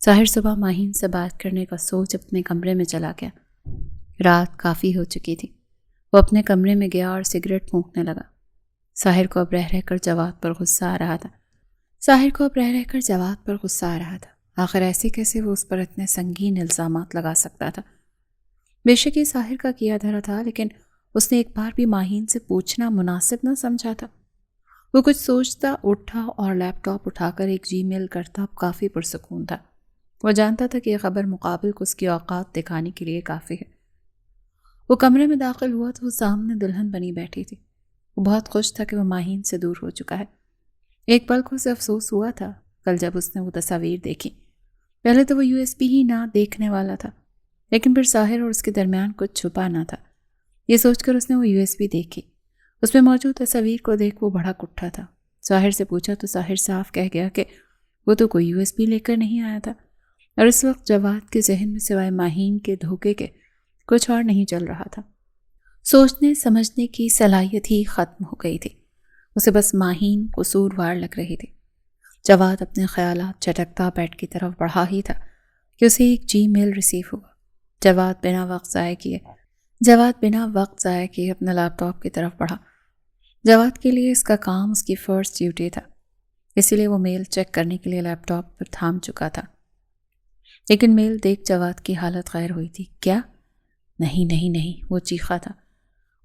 ظاہر صبح ماہین سے بات کرنے کا سوچ اپنے کمرے میں چلا گیا۔ رات کافی ہو چکی تھی۔ وہ اپنے کمرے میں گیا اور سگریٹ پھونکنے لگا۔ ظاہر کو اب رہ کر جواد پر غصہ آ رہا تھا۔ آخر ایسے کیسے وہ اس پر اتنے سنگین الزامات لگا سکتا تھا؟ بے شک یہ ظاہر کا کیا دھرا تھا، لیکن اس نے ایک بار بھی ماہین سے پوچھنا مناسب نہ سمجھا تھا۔ وہ کچھ سوچتا، اٹھا اور لیپ ٹاپ اٹھا کر ایک جی میل کرتا۔ اب کافی پرسکون تھا۔ وہ جانتا تھا کہ یہ خبر مقابل کو اس کی اوقات دکھانے کے لیے کافی ہے۔ وہ کمرے میں داخل ہوا تو وہ سامنے دلہن بنی بیٹھی تھی۔ وہ بہت خوش تھا کہ وہ ماہین سے دور ہو چکا ہے۔ ایک پل کو اسے افسوس ہوا تھا کل جب اس نے وہ تصاویر دیکھی۔ پہلے تو وہ USB ہی نہ دیکھنے والا تھا، لیکن پھر ساحر اور اس کے درمیان کچھ چھپا نہ تھا۔ یہ سوچ کر اس نے وہ USB دیکھی۔ اس میں موجود تصاویر کو دیکھ وہ بڑا کٹھا تھا۔ ساحر سے پوچھا تو ساحر صاف کہہ گیا کہ وہ تو کوئی USB لے کر نہیں آیا تھا، اور اس وقت جواد کے ذہن میں سوائے ماہین کے دھوکے کے کچھ اور نہیں چل رہا تھا۔ سوچنے سمجھنے کی صلاحیت ہی ختم ہو گئی تھی۔ اسے بس ماہین قصوروار لگ رہی تھی۔ جواد اپنے خیالات چٹکتا بیڈ کی طرف بڑھا ہی تھا کہ اسے ایک جی میل ریسیو ہوا۔ جواد بنا وقت ضائع کیے اپنے لیپ ٹاپ کی طرف بڑھا۔ جواد کے لیے اس کا کام اس کی فرسٹ ڈیوٹی تھا، اسی لیے وہ میل چیک کرنے کے لیے لیپ ٹاپ پر تھام چکا تھا۔ لیکن میل دیکھ جواد کی حالت غیر ہوئی تھی۔ کیا؟ نہیں، وہ چیخا تھا۔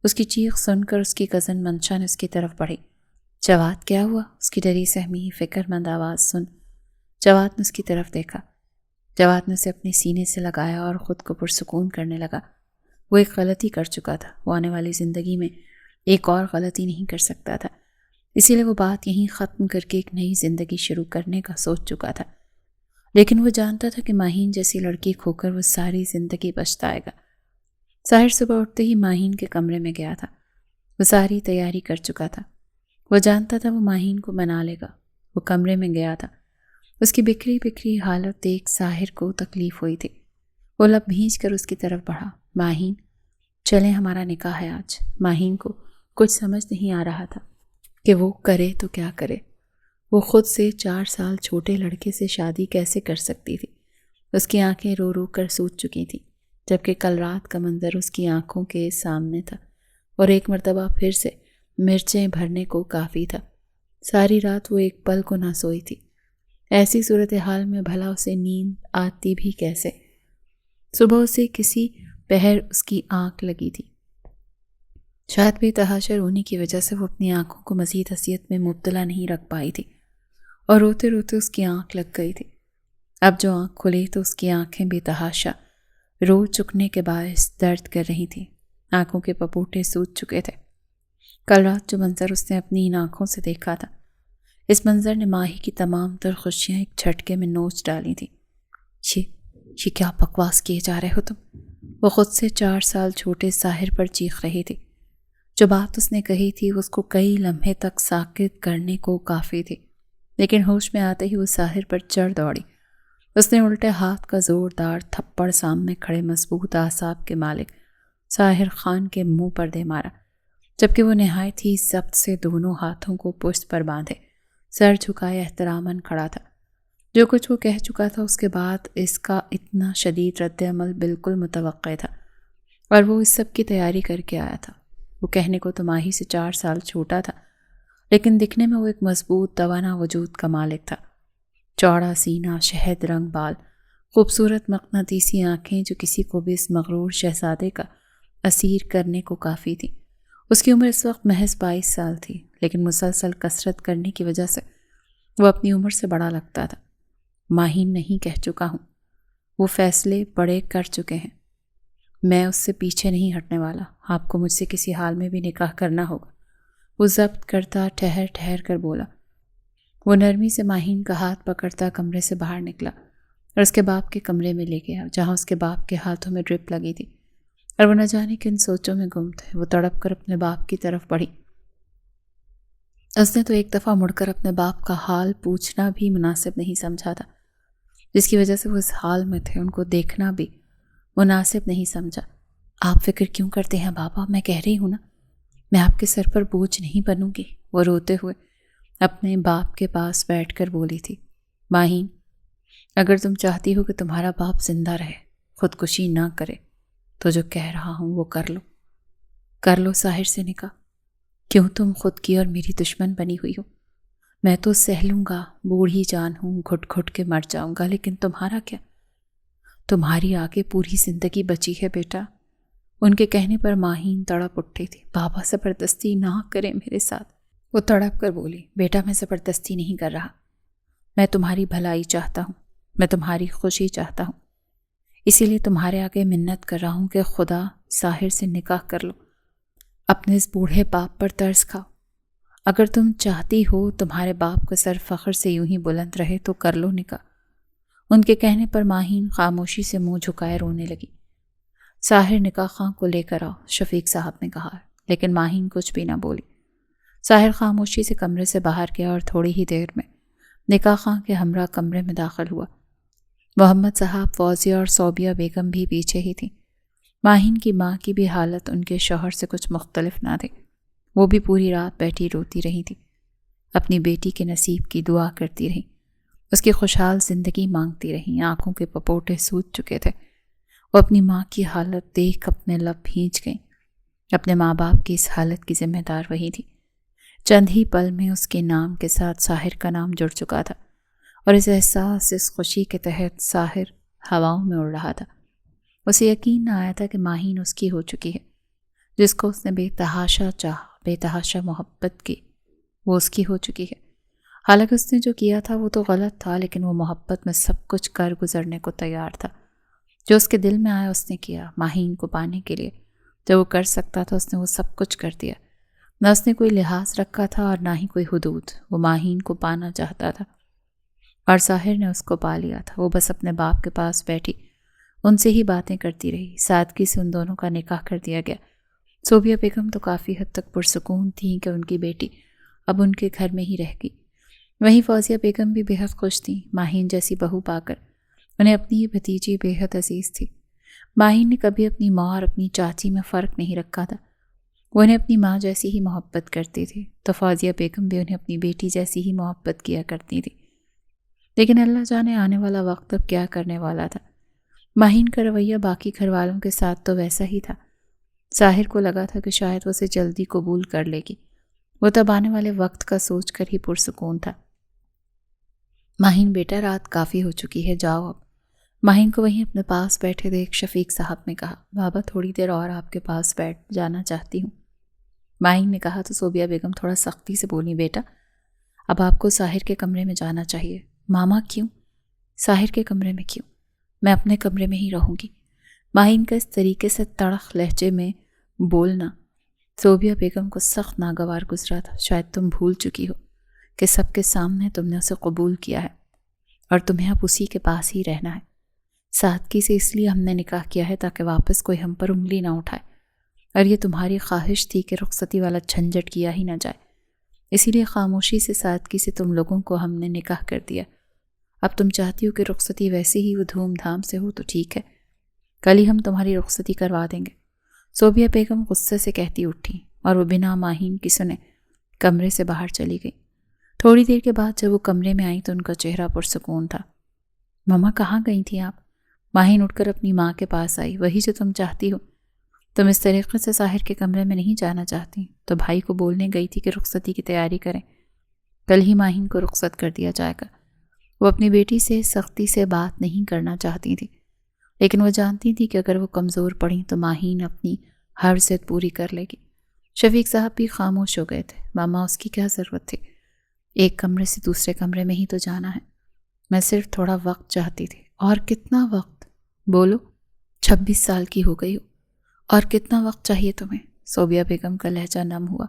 اس کی چیخ سن کر اس کی کزن منشا نے اس کی طرف بڑھی۔ جواد کیا ہوا؟ اس کی ڈری سہمی فکر مند آواز سن جواد نے اس کی طرف دیکھا۔ جواد نے اسے اپنے سینے سے لگایا اور خود کو پرسکون کرنے لگا۔ وہ ایک غلطی کر چکا تھا، وہ آنے والی زندگی میں ایک اور غلطی نہیں کر سکتا تھا، اسی لیے وہ بات یہیں ختم کر کے ایک نئی زندگی شروع کرنے کا سوچ چکا تھا۔ لیکن وہ جانتا تھا کہ ماہین جیسی لڑکی کھو کر وہ ساری زندگی پچھتائے گا۔ ساحر صبح اٹھتے ہی ماہین کے کمرے میں گیا تھا۔ وہ ساری تیاری کر چکا تھا۔ وہ جانتا تھا وہ ماہین کو منا لے گا۔ وہ کمرے میں گیا تھا۔ اس کی بکھری حالت دیکھ ساحر کو تکلیف ہوئی تھی۔ وہ لب بھینچ کر اس کی طرف بڑھا۔ ماہین، چلیں، ہمارا نکاح ہے آج۔ ماہین کو کچھ سمجھ نہیں آ رہا تھا کہ وہ کرے تو کیا کرے۔ وہ خود سے 4 سال چھوٹے لڑکے سے شادی کیسے کر سکتی تھی؟ اس کی آنکھیں رو رو کر سوج چکی تھیں، جبکہ کل رات کا منظر اس کی آنکھوں کے سامنے تھا، اور ایک مرتبہ پھر سے مرچیں بھرنے کو کافی تھا۔ ساری رات وہ ایک پل کو نہ سوئی تھی۔ ایسی صورتحال میں بھلا اسے نیند آتی بھی کیسے؟ صبح اسے کسی پہر اس کی آنکھ لگی تھی۔ شاید بے تحاشا رونے کی وجہ سے وہ اپنی آنکھوں کو مزید اذیت میں مبتلا نہیں رکھ پائی تھی، اور روتے روتے اس کی آنکھ لگ گئی تھی۔ اب جو آنکھ کھلی تو اس کی آنکھیں بے تحاشا رو چکنے کے باعث درد کر رہی تھیں۔ آنکھوں کے پپوٹے سوج چکے تھے۔ کل رات جو منظر اس نے اپنی ان آنکھوں سے دیکھا تھا، اس منظر نے ماہی کی تمام تر خوشیاں ایک جھٹکے میں نوچ ڈالی تھیں۔ یہ کیا بکواس کیے جا رہے ہو تم؟ وہ خود سے 4 سال چھوٹے ساحر پر چیخ رہی تھی۔ جو بات اس نے کہی تھی اس کو کئی لمحے تک ساکت کرنے کو کافی تھی، لیکن ہوش میں آتے ہی وہ ساحر پر چڑھ دوڑی۔ اس نے الٹے ہاتھ کا زوردار تھپڑ سامنے کھڑے مضبوط اعصاب کے مالک ساحر خان کے منہ پر دے مارا، جبکہ وہ نہایت ہی ضبط سے دونوں ہاتھوں کو پشت پر باندھے سر جھکائے احتراماً کھڑا تھا۔ جو کچھ وہ کہہ چکا تھا اس کے بعد اس کا اتنا شدید رد عمل بالکل متوقع تھا، اور وہ اس سب کی تیاری کر کے آیا تھا۔ وہ کہنے کو تو ماہی سے 4 سال چھوٹا تھا، لیکن دکھنے میں وہ ایک مضبوط توانا وجود کا مالک تھا۔ چوڑا سینہ، شہد رنگ بال، خوبصورت مقناطیسی آنکھیں جو کسی کو بھی اس مغرور شہزادے کا اسیر کرنے کو کافی تھی۔ اس کی عمر اس وقت محض 22 سال تھی، لیکن مسلسل کثرت کرنے کی وجہ سے وہ اپنی عمر سے بڑا لگتا تھا۔ ماہین نہیں کہہ چکا ہوں، وہ فیصلے بڑے کر چکے ہیں۔ میں اس سے پیچھے نہیں ہٹنے والا۔ آپ کو مجھ سے کسی حال میں بھی نکاح کرنا ہوگا۔ وہ ضبط کرتا ٹھہر کر بولا۔ وہ نرمی سے ماہین کا ہاتھ پکڑتا کمرے سے باہر نکلا اور اس کے باپ کے کمرے میں لے گیا، جہاں اس کے باپ کے ہاتھوں میں ڈرپ لگی تھی، اور وہ نہ جانے کن سوچوں میں گم تھے۔ وہ تڑپ کر اپنے باپ کی طرف بڑھی۔ اس نے تو ایک دفعہ مڑ کر اپنے باپ کا حال پوچھنا بھی مناسب نہیں سمجھا تھا، جس کی وجہ سے وہ اس حال میں تھے۔ ان کو دیکھنا بھی مناسب نہیں سمجھا۔ آپ فکر کیوں کرتے ہیں بابا؟ میں کہہ رہی ہوں نا، میں آپ کے سر پر بوجھ نہیں بنوں گی۔ وہ روتے ہوئے اپنے باپ کے پاس بیٹھ کر بولی تھی۔ ماہین، اگر تم چاہتی ہو کہ تمہارا باپ زندہ رہے، خودکشی نہ کرے، تو جو کہہ رہا ہوں وہ کر لو ساحر سے نکاح۔ کیوں تم خود کی اور میری دشمن بنی ہوئی ہو؟ میں تو سہ لوں گا، بوڑھی جان ہوں، گھٹ گھٹ کے مر جاؤں گا، لیکن تمہارا کیا؟ تمہاری آگے پوری زندگی بچی ہے بیٹا۔ ان کے کہنے پر ماہین تڑپ اٹھی تھی۔ بابا زبردستی نہ کریں میرے ساتھ، وہ تڑپ کر بولی۔ بیٹا، میں زبردستی نہیں کر رہا، میں تمہاری بھلائی چاہتا ہوں، میں تمہاری خوشی چاہتا ہوں، اسی لیے تمہارے آگے منت کر رہا ہوں کہ خدا ساحر سے نکاح کر لو، اپنے اس بوڑھے باپ پر ترس کھاؤ۔ اگر تم چاہتی ہو تمہارے باپ کا سر فخر سے یوں ہی بلند رہے تو کر لو نکاح۔ ان کے کہنے پر ماہین خاموشی سے منہ جھکائے رونے لگی۔ ساحر نکاح خواں کو لے کر آؤ، شفیق صاحب نے کہا، لیکن ماہین کچھ بھی نہ بولی۔ ساحر خاموشی سے کمرے سے باہر گیا اور تھوڑی ہی دیر میں نکاح خواں کے ہمراہ کمرے میں داخل ہوا۔ محمد صاحب، فوزیہ اور صوبیہ بیگم بھی پیچھے ہی تھیں۔ ماہین کی ماں کی بھی حالت ان کے شوہر سے کچھ مختلف نہ تھی۔ وہ بھی پوری رات بیٹھی روتی رہی تھی، اپنی بیٹی کے نصیب کی دعا کرتی رہیں، اس کی خوشحال زندگی مانگتی رہیں۔ آنکھوں کے پپوٹے سوج چکے تھے۔ وہ اپنی ماں کی حالت دیکھ اپنے لب بھینچ گئیں۔ اپنے ماں باپ کی اس حالت کی ذمہ دار وہی تھی۔ چند ہی پل میں اس کے نام کے ساتھ ساحر کا نام جڑ چکا تھا، اور اس احساس، اس خوشی کے تحت ساحر ہواؤں میں اڑ رہا تھا۔ اسے یقین نہ آیا تھا کہ ماہین اس کی ہو چکی ہے۔ جس کو اس نے بے تحاشا چاہا، بے تحاشا محبت کی، وہ اس کی ہو چکی ہے۔ حالانکہ اس نے جو کیا تھا وہ تو غلط تھا، لیکن وہ محبت میں سب کچھ کر گزرنے کو تیار تھا۔ جو اس کے دل میں آیا اس نے کیا۔ ماہین کو پانے کے لیے جو وہ کر سکتا تھا اس نے وہ سب کچھ کر دیا۔ نہ اس نے کوئی لحاظ رکھا تھا اور نہ ہی کوئی حدود۔ وہ ماہین کو پانا چاہتا تھا اور ساحر نے اس کو پا لیا تھا۔ وہ بس اپنے باپ کے پاس بیٹھی ان سے ہی باتیں کرتی رہی۔ سادگی سے ان دونوں کا نکاح کر دیا گیا۔ صوبیہ بیگم تو کافی حد تک پرسکون تھیں کہ ان کی بیٹی اب ان کے گھر میں ہی رہ گئی۔ وہیں فوزیہ بیگم بھی بے حد خوش تھیں۔ ماہین جیسی بہو پا کر انہیں اپنی یہ بھتیجی بے حد عزیز تھی۔ ماہین نے کبھی اپنی ماں اور اپنی چاچی میں فرق نہیں رکھا تھا۔ وہ انہیں اپنی ماں جیسی ہی محبت کرتی تھی، تو فوزیہ بیگم بھی انہیں اپنی بیٹی جیسی ہی محبت کیا کرتی تھی۔ لیکن اللہ جانے آنے والا وقت اب کیا کرنے والا تھا۔ ماہین کا رویہ باقی گھر والوں کے ساتھ تو ویسا ہی تھا۔ ساحر کو لگا تھا کہ شاید وہ اسے جلدی قبول کر لے گی۔ وہ تب آنے والے وقت کا سوچ کر ہی پرسکون تھا۔ ماہین بیٹا، رات کافی ہو چکی ہے، جاؤ اب۔ ماہین کو وہیں اپنے پاس بیٹھے دیکھ شفیق صاحب نے کہا، بابا تھوڑی دیر اور آپ کے پاس بیٹھ جانا چاہتی ہوں۔ ماہین نے کہا تو صوبیہ بیگم تھوڑا سختی سے بولی، بیٹا اب آپ کو ساحر کے کمرے میں جانا چاہیے۔ ماما کیوں؟ ساحر کے کمرے میں کیوں؟ میں اپنے کمرے میں ہی رہوں گی۔ ماہین کا اس طریقے سے تڑخ لہجے میں بولنا صوبیہ بیگم کو سخت ناگوار گزرا تھا۔ شاید تم بھول چکی ہو کہ سب کے سامنے تم نے اسے قبول کیا ہے اور تمہیں اب اسی کے پاس ہی رہنا ہے۔ سادگی سے اس لیے ہم نے نکاح کیا ہے تاکہ واپس کوئی ہم پر انگلی نہ اٹھائے، اور یہ تمہاری خواہش تھی کہ رخصتی والا جھنجٹ کیا ہی نہ جائے، اسی لیے خاموشی سے سادگی سے تم لوگوں کو ہم نے نکاح کر دیا۔ اب تم چاہتی ہو کہ رخصتی ویسے ہی وہ دھوم دھام سے ہو تو ٹھیک ہے، کل ہی ہم تمہاری رخصتی کروا دیں گے۔ صوبیہ بیگم غصے سے کہتی اٹھی اور وہ بنا ماہین کی سنے کمرے سے باہر چلی گئی۔ تھوڑی دیر کے بعد جب وہ کمرے میں آئی تو ان کا چہرہ پرسکون تھا۔ ماما کہاں گئی تھیں آپ؟ ماہین اٹھ کر اپنی ماں کے پاس آئی۔ وہی جو تم چاہتی ہو۔ تم اس طریقے سے ساحر کے کمرے میں نہیں جانا چاہتی تو بھائی کو بولنے گئی تھی کہ رخصتی کی تیاری کریں، کل ہی ماہین کو رخصت کر دیا جائے گا۔ وہ اپنی بیٹی سے سختی سے بات نہیں کرنا چاہتی تھی، لیکن وہ جانتی تھی کہ اگر وہ کمزور پڑیں تو ماہین اپنی ہر ضد پوری کر لے گی۔ شفیق صاحب بھی خاموش ہو گئے تھے۔ ماما اس کی کیا ضرورت تھی؟ ایک کمرے سے دوسرے کمرے میں ہی تو جانا ہے۔ میں صرف تھوڑا وقت چاہتی تھی۔ اور کتنا وقت؟ بولو۔ 26 سال کی ہو گئی ہو، اور کتنا وقت چاہیے تمہیں؟ صوبیہ بیگم کا لہجہ نم ہوا۔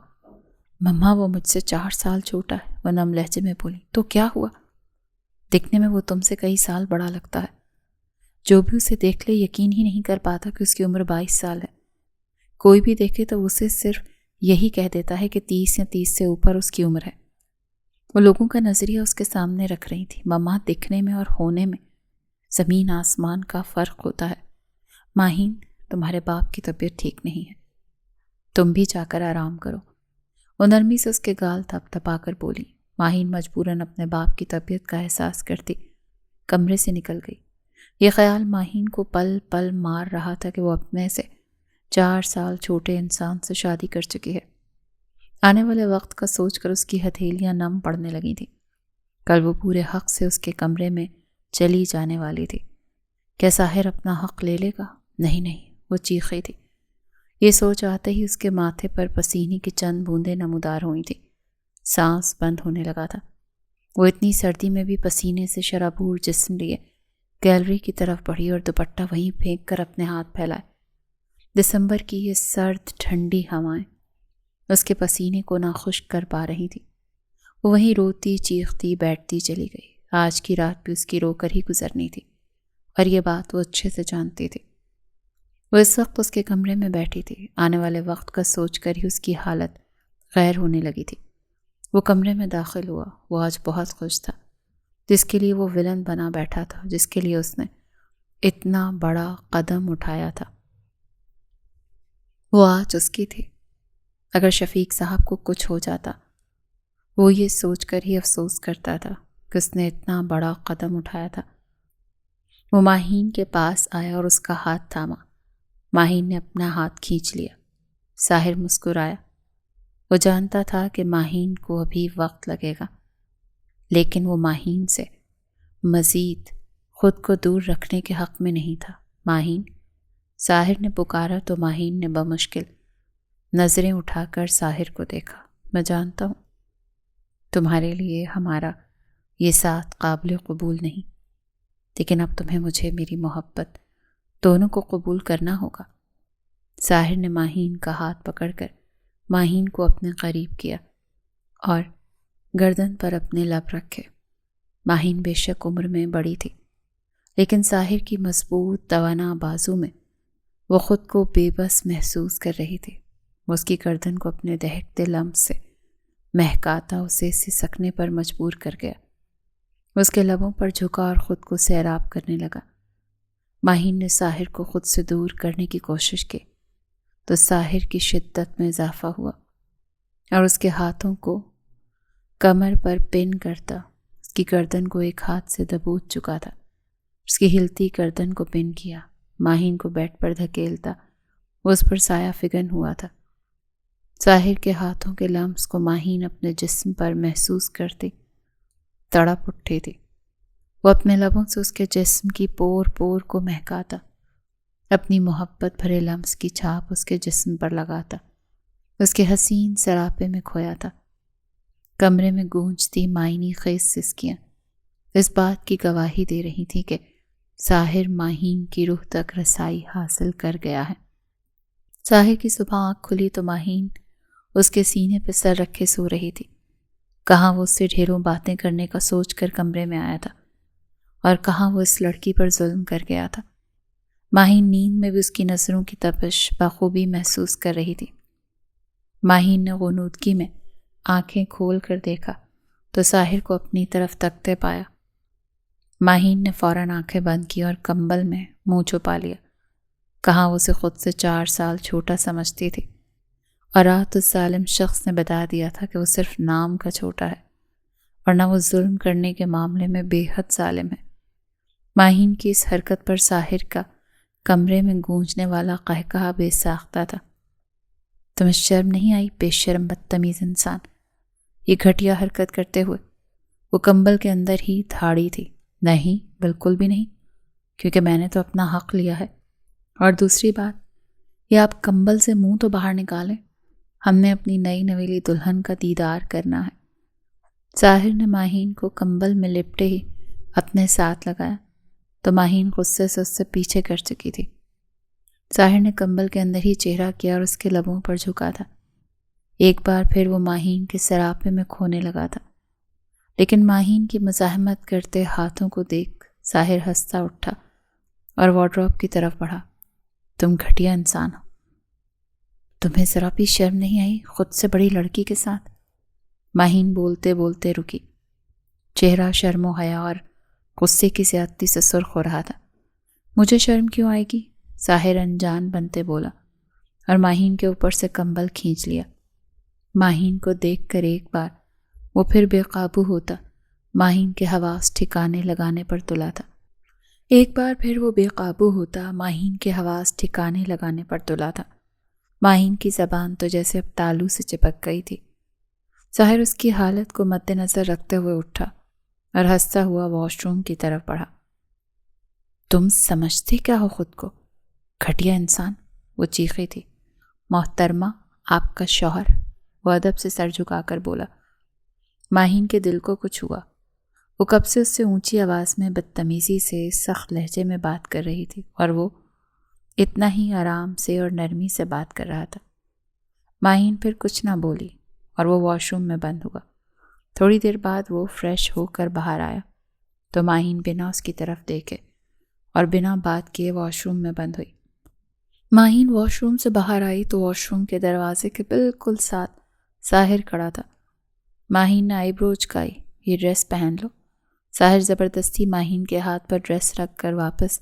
مما وہ مجھ سے 4 سال چھوٹا ہے، وہ نم لہجے میں بولی۔ تو کیا ہوا؟ دکھنے میں وہ تم سے کئی سال بڑا لگتا ہے۔ جو بھی اسے دیکھ لے یقین ہی نہیں کر پاتا کہ اس کی عمر 22 سال ہے۔ کوئی بھی دیکھے تو اسے صرف یہی کہہ دیتا ہے کہ 30 یا 30 سے اوپر اس کی عمر ہے۔ وہ لوگوں کا نظریہ اس کے سامنے رکھ رہی تھی۔ مما دکھنے میں اور ہونے میں زمین آسمان کا فرق ہوتا ہے۔ ماہین تمہارے باپ کی طبیعت ٹھیک نہیں ہے، تم بھی جا کر آرام کرو۔ وہ نرمی سے اس کے گال تھپ تھپا کر بولی۔ ماہین مجبوراً اپنے باپ کی طبیعت کا احساس کرتی کمرے سے نکل گئی۔ یہ خیال ماہین کو پل پل مار رہا تھا کہ وہ اپنے سے 4 سال چھوٹے انسان سے شادی کر چکی ہے۔ آنے والے وقت کا سوچ کر اس کی ہتھیلیاں نم پڑنے لگی تھیں۔ کل وہ پورے حق سے اس کے کمرے میں چلی جانے والی تھی۔ کیا ساحر اپنا حق لے لے گا؟ نہیں نہیں، وہ چیخی تھی۔ یہ سوچ آتے ہی اس کے ماتھے پر پسینے کی چند بوندیں نمودار ہوئی تھیں۔ سانس بند ہونے لگا تھا۔ وہ اتنی سردی میں بھی پسینے سے شرابور جسم لیے گیلری کی طرف بڑھی اور دوپٹہ وہیں پھینک کر اپنے ہاتھ پھیلائے۔ دسمبر کی یہ سرد ٹھنڈی ہوائیں اس کے پسینے کو نہ خشک کر پا رہی تھی۔ وہ وہیں روتی چیختی بیٹھتی چلی گئی۔ آج کی رات بھی اس کی رو کر ہی گزرنی تھی، اور یہ بات وہ اچھے سے جانتی تھی۔ وہ اس وقت اس کے کمرے میں بیٹھی تھی۔ آنے والے وقت کا سوچ کر ہی اس کی حالت غیر ہونے لگی تھی۔ وہ کمرے میں داخل ہوا۔ وہ آج بہت خوش تھا، جس کے لیے وہ ولن بنا بیٹھا تھا، جس کے لیے اس نے اتنا بڑا قدم اٹھایا تھا، وہ آج اس کی تھی۔ اگر شفیق صاحب کو کچھ ہو جاتا، وہ یہ سوچ کر ہی افسوس کرتا تھا کہ اس نے اتنا بڑا قدم اٹھایا تھا۔ وہ ماہین کے پاس آیا اور اس کا ہاتھ تھاما۔ ماہین نے اپنا ہاتھ کھینچ لیا۔ ساحر مسکرایا۔ وہ جانتا تھا کہ ماہین کو ابھی وقت لگے گا، لیکن وہ ماہین سے مزید خود کو دور رکھنے کے حق میں نہیں تھا۔ ماہین، ساحر نے پکارا تو ماہین نے بمشکل نظریں اٹھا کر ساحر کو دیکھا۔ میں جانتا ہوں تمہارے لیے ہمارا یہ ساتھ قابل قبول نہیں، لیکن اب تمہیں مجھے میری محبت دونوں کو قبول کرنا ہوگا۔ ساحر نے ماہین کا ہاتھ پکڑ کر ماہین کو اپنے قریب کیا اور گردن پر اپنے لب رکھے۔ ماہین بے شک عمر میں بڑی تھی، لیکن ساحر کی مضبوط توانا بازو میں وہ خود کو بے بس محسوس کر رہی تھی۔ وہ اس کی گردن کو اپنے دہکتے لمس سے مہکاتا اسے سسکنے پر مجبور کر گیا۔ وہ اس کے لبوں پر جھکا اور خود کو سیراب کرنے لگا۔ ماہین نے ساحر کو خود سے دور کرنے کی کوشش کی تو ساحر کی شدت میں اضافہ ہوا اور اس کے ہاتھوں کو کمر پر پن کرتا اس کی گردن کو ایک ہاتھ سے دبوچ چکا تھا۔ اس کی ہلتی گردن کو پن کیا۔ ماہین کو بیڈ پر دھکیلتا وہ اس پر سایہ فگن ہوا تھا۔ ساحر کے ہاتھوں کے لمس کو ماہین اپنے جسم پر محسوس کرتی تڑپ اٹھی تھی۔ وہ اپنے لبوں سے اس کے جسم کی پور پور کو مہکاتا، اپنی محبت بھرے لمس کی چھاپ اس کے جسم پر لگاتا، اس کے حسین سراپے میں کھویا تھا۔ کمرے میں گونجتی معنی خیز سسکیاں اس بات کی گواہی دے رہی تھی کہ ساحر ماہین کی روح تک رسائی حاصل کر گیا ہے۔ ساحر کی صبح آنکھ کھلی تو ماہین اس کے سینے پہ سر رکھے سو رہی تھی۔ کہاں وہ اس سے ڈھیروں باتیں کرنے کا سوچ کر کمرے میں آیا تھا، اور کہاں وہ اس لڑکی پر ظلم کر گیا تھا۔ ماہین نیند میں بھی اس کی نظروں کی تپش بخوبی محسوس کر رہی تھی۔ ماہین نے غنودگی میں آنکھیں کھول کر دیکھا تو ساحر کو اپنی طرف تکتے پایا۔ ماہین نے فوراً آنکھیں بند کی اور کمبل میں منہ چھپا لیا۔ کہاں وہ اسے خود سے 4 سال چھوٹا سمجھتی تھی، اور رات اس ظالم شخص نے بتا دیا تھا کہ وہ صرف نام کا چھوٹا ہے، ورنہ وہ ظلم کرنے کے معاملے میں بے حد ظالم ہے۔ ماہین کی اس حرکت پر ساحر کا کمرے میں گونجنے والا قہقہا بے ساختہ تھا۔ تمہیں شرم نہیں آئی بے شرم بدتمیز انسان؟ یہ گھٹیا حرکت کرتے ہوئے وہ کمبل کے اندر ہی دھاڑی تھی۔ نہیں، بالکل بھی نہیں، کیونکہ میں نے تو اپنا حق لیا ہے۔ اور دوسری بات، یہ آپ کمبل سے منہ تو باہر نکالیں، ہم نے اپنی نئی نویلی دلہن کا دیدار کرنا ہے۔ ساحر نے ماہین کو کمبل میں لپٹے ہی اپنے ساتھ لگایا تو ماہین غصے سے اس سے پیچھے کر چکی تھی۔ ساحر نے کمبل کے اندر ہی چہرہ کیا اور اس کے لبوں پر جھکا تھا۔ ایک بار پھر وہ ماہین کے سراپے میں کھونے لگا تھا، لیکن ماہین کی مزاحمت کرتے ہاتھوں کو دیکھ ساحر ہنستا اٹھا اور وارڈروب کی طرف بڑھا۔ تم گھٹیا انسان ہو، تمہیں ذرا بھی شرم نہیں آئی خود سے بڑی لڑکی کے ساتھ؟ ماہین بولتے بولتے رکی۔ چہرہ شرم و حیا اور غصے کی زیادتی سے سرخ ہو رہا تھا۔ مجھے شرم کیوں آئے گی؟ ساحر انجان بنتے بولا اور ماہین کے اوپر سے کمبل کھینچ لیا۔ ماہین کو دیکھ کر ایک بار وہ پھر بے قابو ہوتا ماہین کے حواس ٹھکانے لگانے پر تلا تھا۔ ماہین کی زبان تو جیسے اب تالو سے چپک گئی تھی۔ ساحر اس کی حالت کو مد نظر رکھتے ہوئے اٹھا اور ہنستا ہوا واش روم کی طرف بڑھا۔ تم سمجھتے کیا ہو خود کو، گھٹیا انسان؟ وہ چیخی تھی۔ محترمہ، آپ کا شوہر، وہ ادب سے سر جھکا کر بولا۔ ماہین کے دل کو کچھ ہوا۔ وہ کب سے اس سے اونچی آواز میں بدتمیزی سے سخت لہجے میں بات کر رہی تھی، اور وہ اتنا ہی آرام سے اور نرمی سے بات کر رہا تھا۔ ماہین پھر کچھ نہ بولی اور وہ واش روم میں بند ہوا۔ تھوڑی دیر بعد وہ فریش ہو کر باہر آیا تو ماہین بنا اس کی طرف دیکھے اور بنا بات کیے واش روم میں بند ہوئی۔ ماہین واش روم سے باہر آئی تو واش روم کے دروازے کے بالکل ساتھ ساحر کھڑا تھا۔ ماہین نے آئی برو اچکائی، یہ ڈریس پہن لو۔ ساحر زبردستی ماہین کے ہاتھ پر ڈریس رکھ کر واپس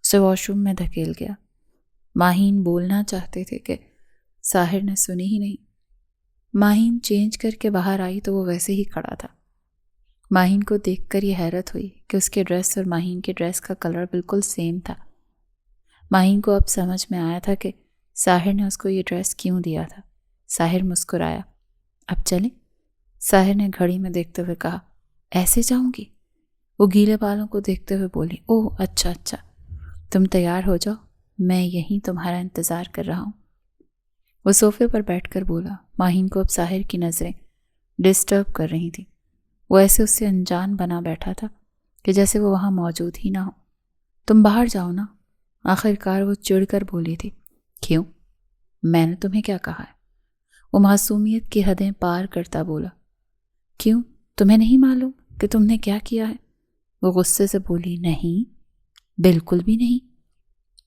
اسے واش روم میں دھکیل گیا۔ ماہین بولنا چاہتے تھے کہ ساحر نے سنی ہی نہیں۔ ماہین چینج کر کے باہر آئی تو وہ ویسے ہی کھڑا تھا۔ ماہین کو دیکھ کر یہ حیرت ہوئی کہ اس کے ڈریس اور ماہین کے ڈریس کا کلر بالکل سیم تھا۔ ماہین کو اب سمجھ میں آیا تھا کہ ساحر نے اس کو یہ ڈریس کیوں دیا تھا۔ ساحر مسکرایا۔ اب چلیں؟ ساحر نے گھڑی میں دیکھتے ہوئے کہا۔ ایسے جاؤں گی؟ وہ گیلے بالوں کو دیکھتے ہوئے بولی۔ اوہ اچھا، تم تیار ہو جاؤ، میں یہیں تمہارا انتظار کر رہا ہوں۔ وہ صوفے پر بیٹھ کر بولا۔ ماہین کو اب ساحر کی نظریں ڈسٹرب کر رہی تھیں۔ وہ ایسے اس سے انجان بنا بیٹھا تھا کہ جیسے وہ وہاں موجود ہی نہ ہو۔ تم باہر جاؤ نا، آخر کار وہ چڑ کر بولی تھی۔ کیوں؟ میں نے تمہیں کیا کہا ہے؟ وہ معصومیت کی حدیں پار کرتا بولا۔ کیوں؟ تمہیں نہیں معلوم کہ تم نے کیا کیا ہے؟ وہ غصے سے بولی۔ نہیں، بالکل بھی نہیں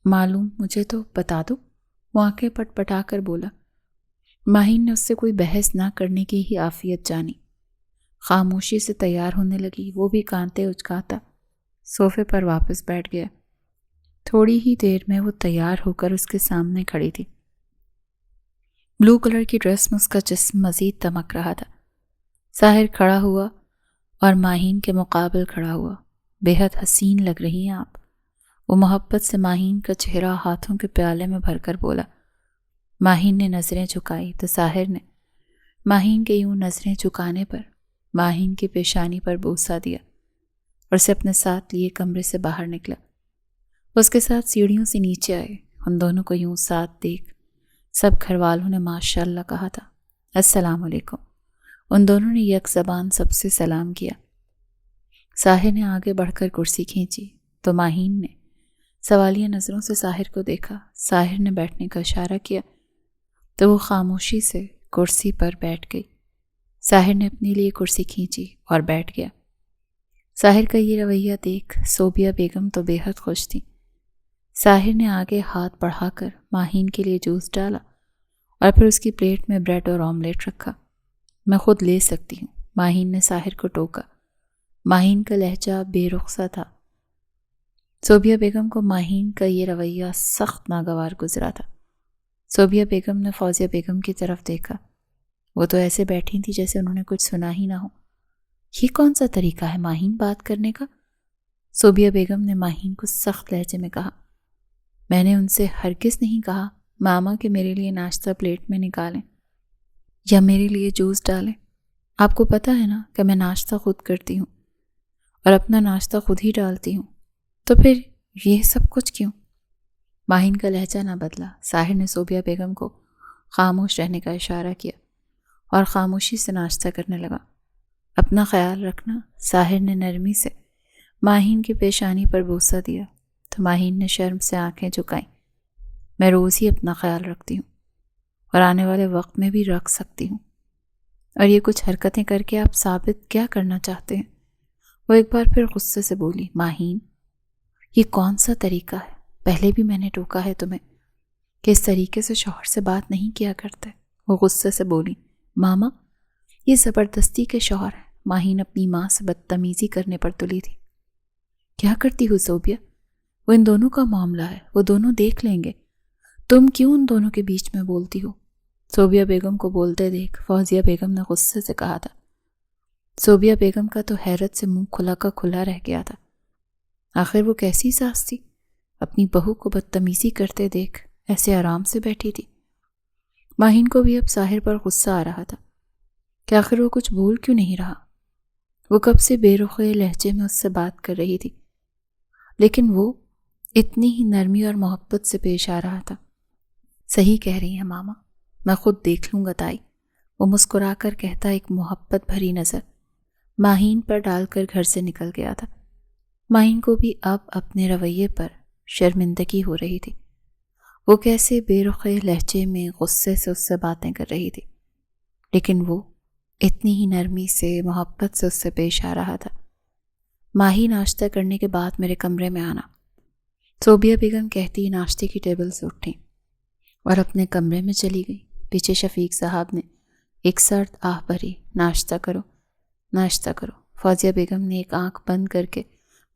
معلوم، مجھے تو بتا دو۔ وہ آنکھیں پٹ پٹا کر بولا۔ ماہین نے اس سے کوئی بحث نہ کرنے کی ہی عافیت جانی۔ خاموشی سے تیار ہونے لگی، وہ بھی کانتے اچکاتا صوفے پر واپس بیٹھ گیا۔ تھوڑی ہی دیر میں وہ تیار ہو کر اس کے سامنے کھڑی تھی۔ بلو کلر کی ڈریس میں اس کا جسم مزید دمک رہا تھا۔ ساحر کھڑا ہوا اور ماہین کے مقابل کھڑا ہوا۔ بے حد حسین لگ رہی ہیں آپ۔ وہ محبت سے ماہین کا چہرہ ہاتھوں کے پیالے میں بھر کر بولا۔ ماہین نے نظریں جھکائی تو ساحر نے ماہین کے یوں نظریں جھکانے پر ماہین کی پیشانی پر بوسہ دیا اور اسے اپنے ساتھ لیے کمرے سے باہر نکلا۔ اس کے ساتھ سیڑھیوں سے نیچے آئے۔ ان دونوں کو یوں ساتھ دیکھ سب گھر والوں نے ماشاء اللہ کہا تھا۔ السلام علیکم۔ ان دونوں نے یک زبان سب سے سلام کیا۔ ساحر نے آگے بڑھ کر کرسی کھینچی تو ماہین نے سوالیہ نظروں سے ساحر کو دیکھا۔ ساحر نے بیٹھنے کا اشارہ کیا تو وہ خاموشی سے کرسی پر بیٹھ گئی۔ ساحر نے اپنے لیے کرسی کھینچی اور بیٹھ گیا۔ ساحر کا یہ رویہ دیکھ صوبیہ بیگم تو بے حد خوش تھی۔ ساحر نے آگے ہاتھ بڑھا کر ماہین کے لیے جوس ڈالا اور پھر اس کی پلیٹ میں بریڈ اور آملیٹ رکھا۔ میں خود لے سکتی ہوں، ماہین نے ساحر کو ٹوکا۔ ماہین کا لہجہ بے رخصہ تھا۔ صوبیہ بیگم کو ماہین کا یہ رویہ سخت ناگوار گزرا تھا۔ صوبیہ بیگم نے فوزیہ بیگم کی طرف دیکھا۔ وہ تو ایسے بیٹھی تھی جیسے انہوں نے کچھ سنا ہی نہ ہو۔ یہ کون سا طریقہ ہے ماہین بات کرنے کا؟ صوبیہ بیگم نے ماہین کو سخت لہجے میں کہا۔ میں نے ان سے ہرگز نہیں کہا ماما کہ میرے لیے ناشتہ پلیٹ میں نکالیں یا میرے لیے جوس ڈالیں۔ آپ کو پتہ ہے نا کہ میں ناشتہ خود کرتی ہوں اور اپنا ناشتہ خود ہی ڈالتی ہوں، تو پھر یہ سب کچھ کیوں؟ ماہین کا لہجہ نہ بدلا۔ ساحر نے صوبیہ بیگم کو خاموش رہنے کا اشارہ کیا اور خاموشی سے ناشتہ کرنے لگا۔ اپنا خیال رکھنا۔ ساحر نے نرمی سے ماہین کی پیشانی پر بوسہ دیا تو ماہین نے شرم سے آنکھیں جھکائیں۔ میں روز ہی اپنا خیال رکھتی ہوں اور آنے والے وقت میں بھی رکھ سکتی ہوں، اور یہ کچھ حرکتیں کر کے آپ ثابت کیا کرنا چاہتے ہیں؟ وہ ایک بار پھر غصے سے بولی۔ ماہین، یہ کون سا طریقہ ہے؟ پہلے بھی میں نے ٹوکا ہے تمہیں کہ اس طریقے سے شوہر سے بات نہیں کیا کرتے۔ وہ غصے سے بولی۔ ماما، یہ زبردستی کے شوہر ہے۔ ماہین اپنی ماں سے بدتمیزی کرنے پر تلی تھی۔ کیا کرتی ہو صوبیہ؟ وہ ان دونوں کا معاملہ ہے، وہ دونوں دیکھ لیں گے، تم کیوں ان دونوں کے بیچ میں بولتی ہو؟ صوبیہ بیگم کو بولتے دیکھ فوزیہ بیگم نے غصے سے کہا تھا۔ صوبیہ بیگم کا تو حیرت سے منہ کھلا کا کھلا رہ گیا تھا۔ آخر وہ کیسی ساس تھی؟ اپنی بہو کو بدتمیزی کرتے دیکھ ایسے آرام سے بیٹھی تھی۔ ماہین کو بھی اب ساحر پر غصہ آ رہا تھا کہ آخر وہ کچھ بول کیوں نہیں رہا۔ وہ کب سے بے رخے لہجے میں اس سے بات کر رہی تھی، لیکن وہ اتنی ہی نرمی اور محبت سے پیش آ رہا تھا۔ صحیح کہہ رہی ہیں ماما، میں خود دیکھ لوں گا تائی۔ وہ مسکرا کر کہتا ایک محبت بھری نظر ماہین پر ڈال کر گھر سے نکل گیا تھا۔ ماہین کو بھی اب اپنے رویے پر شرمندگی ہو رہی تھی۔ وہ کیسے بے رخے لہجے میں غصے سے اس سے باتیں کر رہی تھی، لیکن وہ اتنی ہی نرمی سے، محبت سے اس سے پیش آ رہا تھا۔ ماہی ناشتہ کرنے کے بعد میرے کمرے میں آنا، صوبیہ بیگم کہتی ناشتے کی ٹیبل سے اٹھیں اور اپنے کمرے میں چلی گئی۔ پیچھے شفیق صاحب نے ایک سرد آہ بھری، ناشتہ کرو ناشتہ کرو۔ فوزیہ بیگم نے ایک آنکھ بند کر کے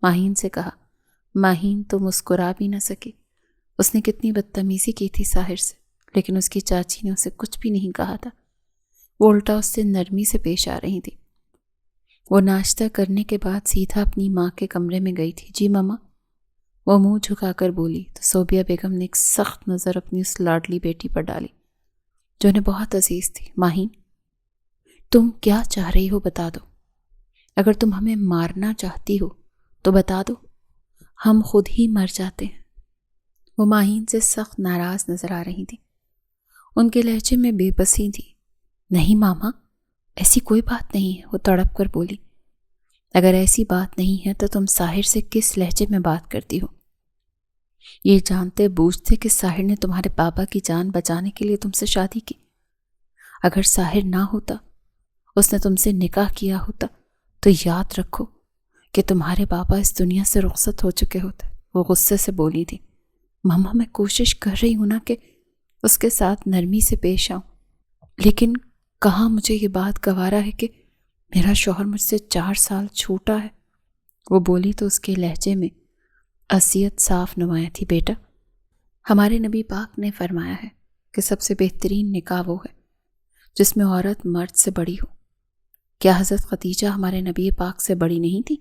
ماہین سے کہا۔ ماہین تو مسکرا بھی نہ سکی۔ اس نے کتنی بدتمیزی کی تھی ساحر سے، لیکن اس کی چاچی نے اسے کچھ بھی نہیں کہا تھا، وہ الٹا اس سے نرمی سے پیش آ رہی تھی۔ وہ ناشتہ کرنے کے بعد سیدھا اپنی ماں کے کمرے میں گئی تھی۔ جی ماما، وہ منہ جھکا کر بولی تو صوبیہ بیگم نے ایک سخت نظر اپنی اس لاڈلی بیٹی پر ڈالی جو انہیں بہت عزیز تھی۔ ماہین، تم کیا چاہ رہی ہو بتا دو، اگر تم ہمیں مارنا چاہتی ہو تو بتا دو، ہم خود ہی مر جاتے ہیں۔ وہ ماہین سے سخت ناراض نظر آ رہی تھی، ان کے لہجے میں بے بسی تھی۔ نہیں ماما، ایسی کوئی بات نہیں ہے، وہ تڑپ کر بولی۔ اگر ایسی بات نہیں ہے تو تم ساحر سے کس لہجے میں بات کرتی ہو؟ یہ جانتے بوجھتے کہ ساحر نے تمہارے بابا کی جان بچانے کے لیے تم سے شادی کی۔ اگر ساحر نہ ہوتا، اس نے تم سے نکاح کیا ہوتا، تو یاد رکھو کہ تمہارے بابا اس دنیا سے رخصت ہو چکے ہوتے۔ وہ غصے سے بولی تھی۔ ماما، میں کوشش کر رہی ہوں نا کہ اس کے ساتھ نرمی سے پیش آؤں، لیکن کہاں مجھے یہ بات گوارا ہے کہ میرا شوہر مجھ سے 4 سال چھوٹا ہے۔ وہ بولی تو اس کے لہجے میں عصیت صاف نمایاں تھی۔ بیٹا، ہمارے نبی پاک نے فرمایا ہے کہ سب سے بہترین نکاح وہ ہے جس میں عورت مرد سے بڑی ہو۔ کیا حضرت خدیجہ ہمارے نبی پاک سے بڑی نہیں تھی؟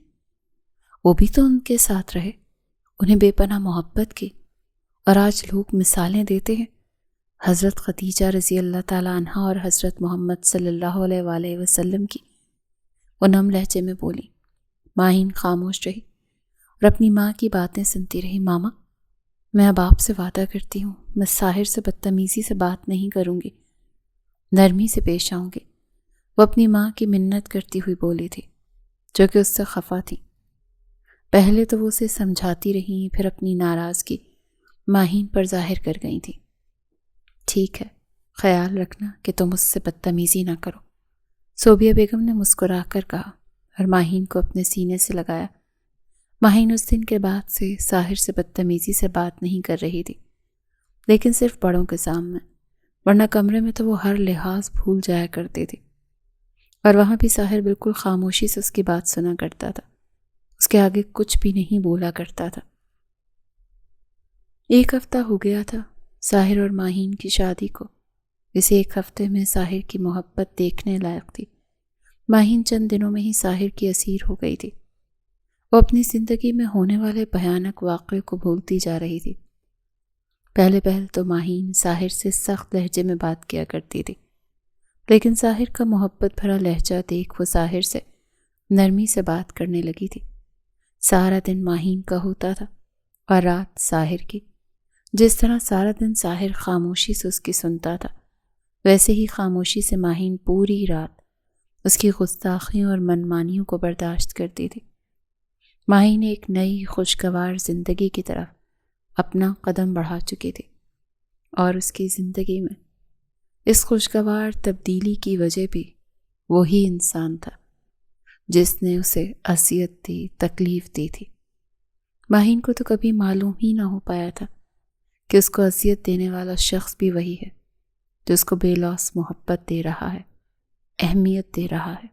وہ بھی تو ان کے ساتھ رہے، انہیں بے پناہ محبت کی، اور آج لوگ مثالیں دیتے ہیں حضرت خدیجہ رضی اللہ تعالیٰ عنہا اور حضرت محمد صلی اللہ علیہ وآلہ وسلم کی۔ وہ نم لہجے میں بولی۔ ماہین خاموش رہی اور اپنی ماں کی باتیں سنتی رہی۔ ماما، میں اب آپ سے وعدہ کرتی ہوں، میں ساحر سے بدتمیزی سے بات نہیں کروں گی، نرمی سے پیش آؤں گی۔ وہ اپنی ماں کی منت کرتی ہوئی بولی تھی، جو کہ اس سے خفا تھی۔ پہلے تو وہ اسے سمجھاتی رہیں، پھر اپنی ناراضگی ماہین پر ظاہر کر گئی تھی۔ ٹھیک ہے، خیال رکھنا کہ تم اس سے بدتمیزی نہ کرو، صوبیہ بیگم نے مسکرا کر کہا اور ماہین کو اپنے سینے سے لگایا۔ ماہین اس دن کے بعد سے ساحر سے بدتمیزی سے بات نہیں کر رہی تھی، لیکن صرف بڑوں کے سامنے، ورنہ کمرے میں تو وہ ہر لحاظ بھول جایا کرتی تھی، اور وہاں بھی ساحر بالکل خاموشی سے اس کی بات سنا کرتا تھا، اس کے آگے کچھ بھی نہیں بولا کرتا تھا۔ 1 ہفتہ ہو گیا تھا ساحر اور ماہین کی شادی کو۔ اس 1 ہفتے میں ساحر کی محبت دیکھنے لائق تھی۔ ماہین چند دنوں میں ہی ساحر کی اسیر ہو گئی تھی۔ وہ اپنی زندگی میں ہونے والے بھیانک واقعے کو بھولتی جا رہی تھی۔ پہلے تو ماہین ساحر سے سخت لہجے میں بات کیا کرتی تھی، لیکن ساحر کا محبت بھرا لہجہ دیکھ وہ ساحر سے نرمی سے بات کرنے لگی تھی۔ سارا دن ماہین کا ہوتا تھا اور رات ساحر کی۔ جس طرح سارا دن ساحر خاموشی سے اس کی سنتا تھا، ویسے ہی خاموشی سے ماہین پوری رات اس کی گستاخیوں اور منمانیوں کو برداشت کرتی تھی۔ ماہین ایک نئی خوشگوار زندگی کی طرف اپنا قدم بڑھا چکی تھی، اور اس کی زندگی میں اس خوشگوار تبدیلی کی وجہ بھی وہی انسان تھا جس نے اسے اذیت دی، تکلیف دی تھی۔ ماہین کو تو کبھی معلوم ہی نہ ہو پایا تھا کہ اس کو اذیت دینے والا شخص بھی وہی ہے جو اس کو بے لوث محبت دے رہا ہے، اہمیت دے رہا ہے۔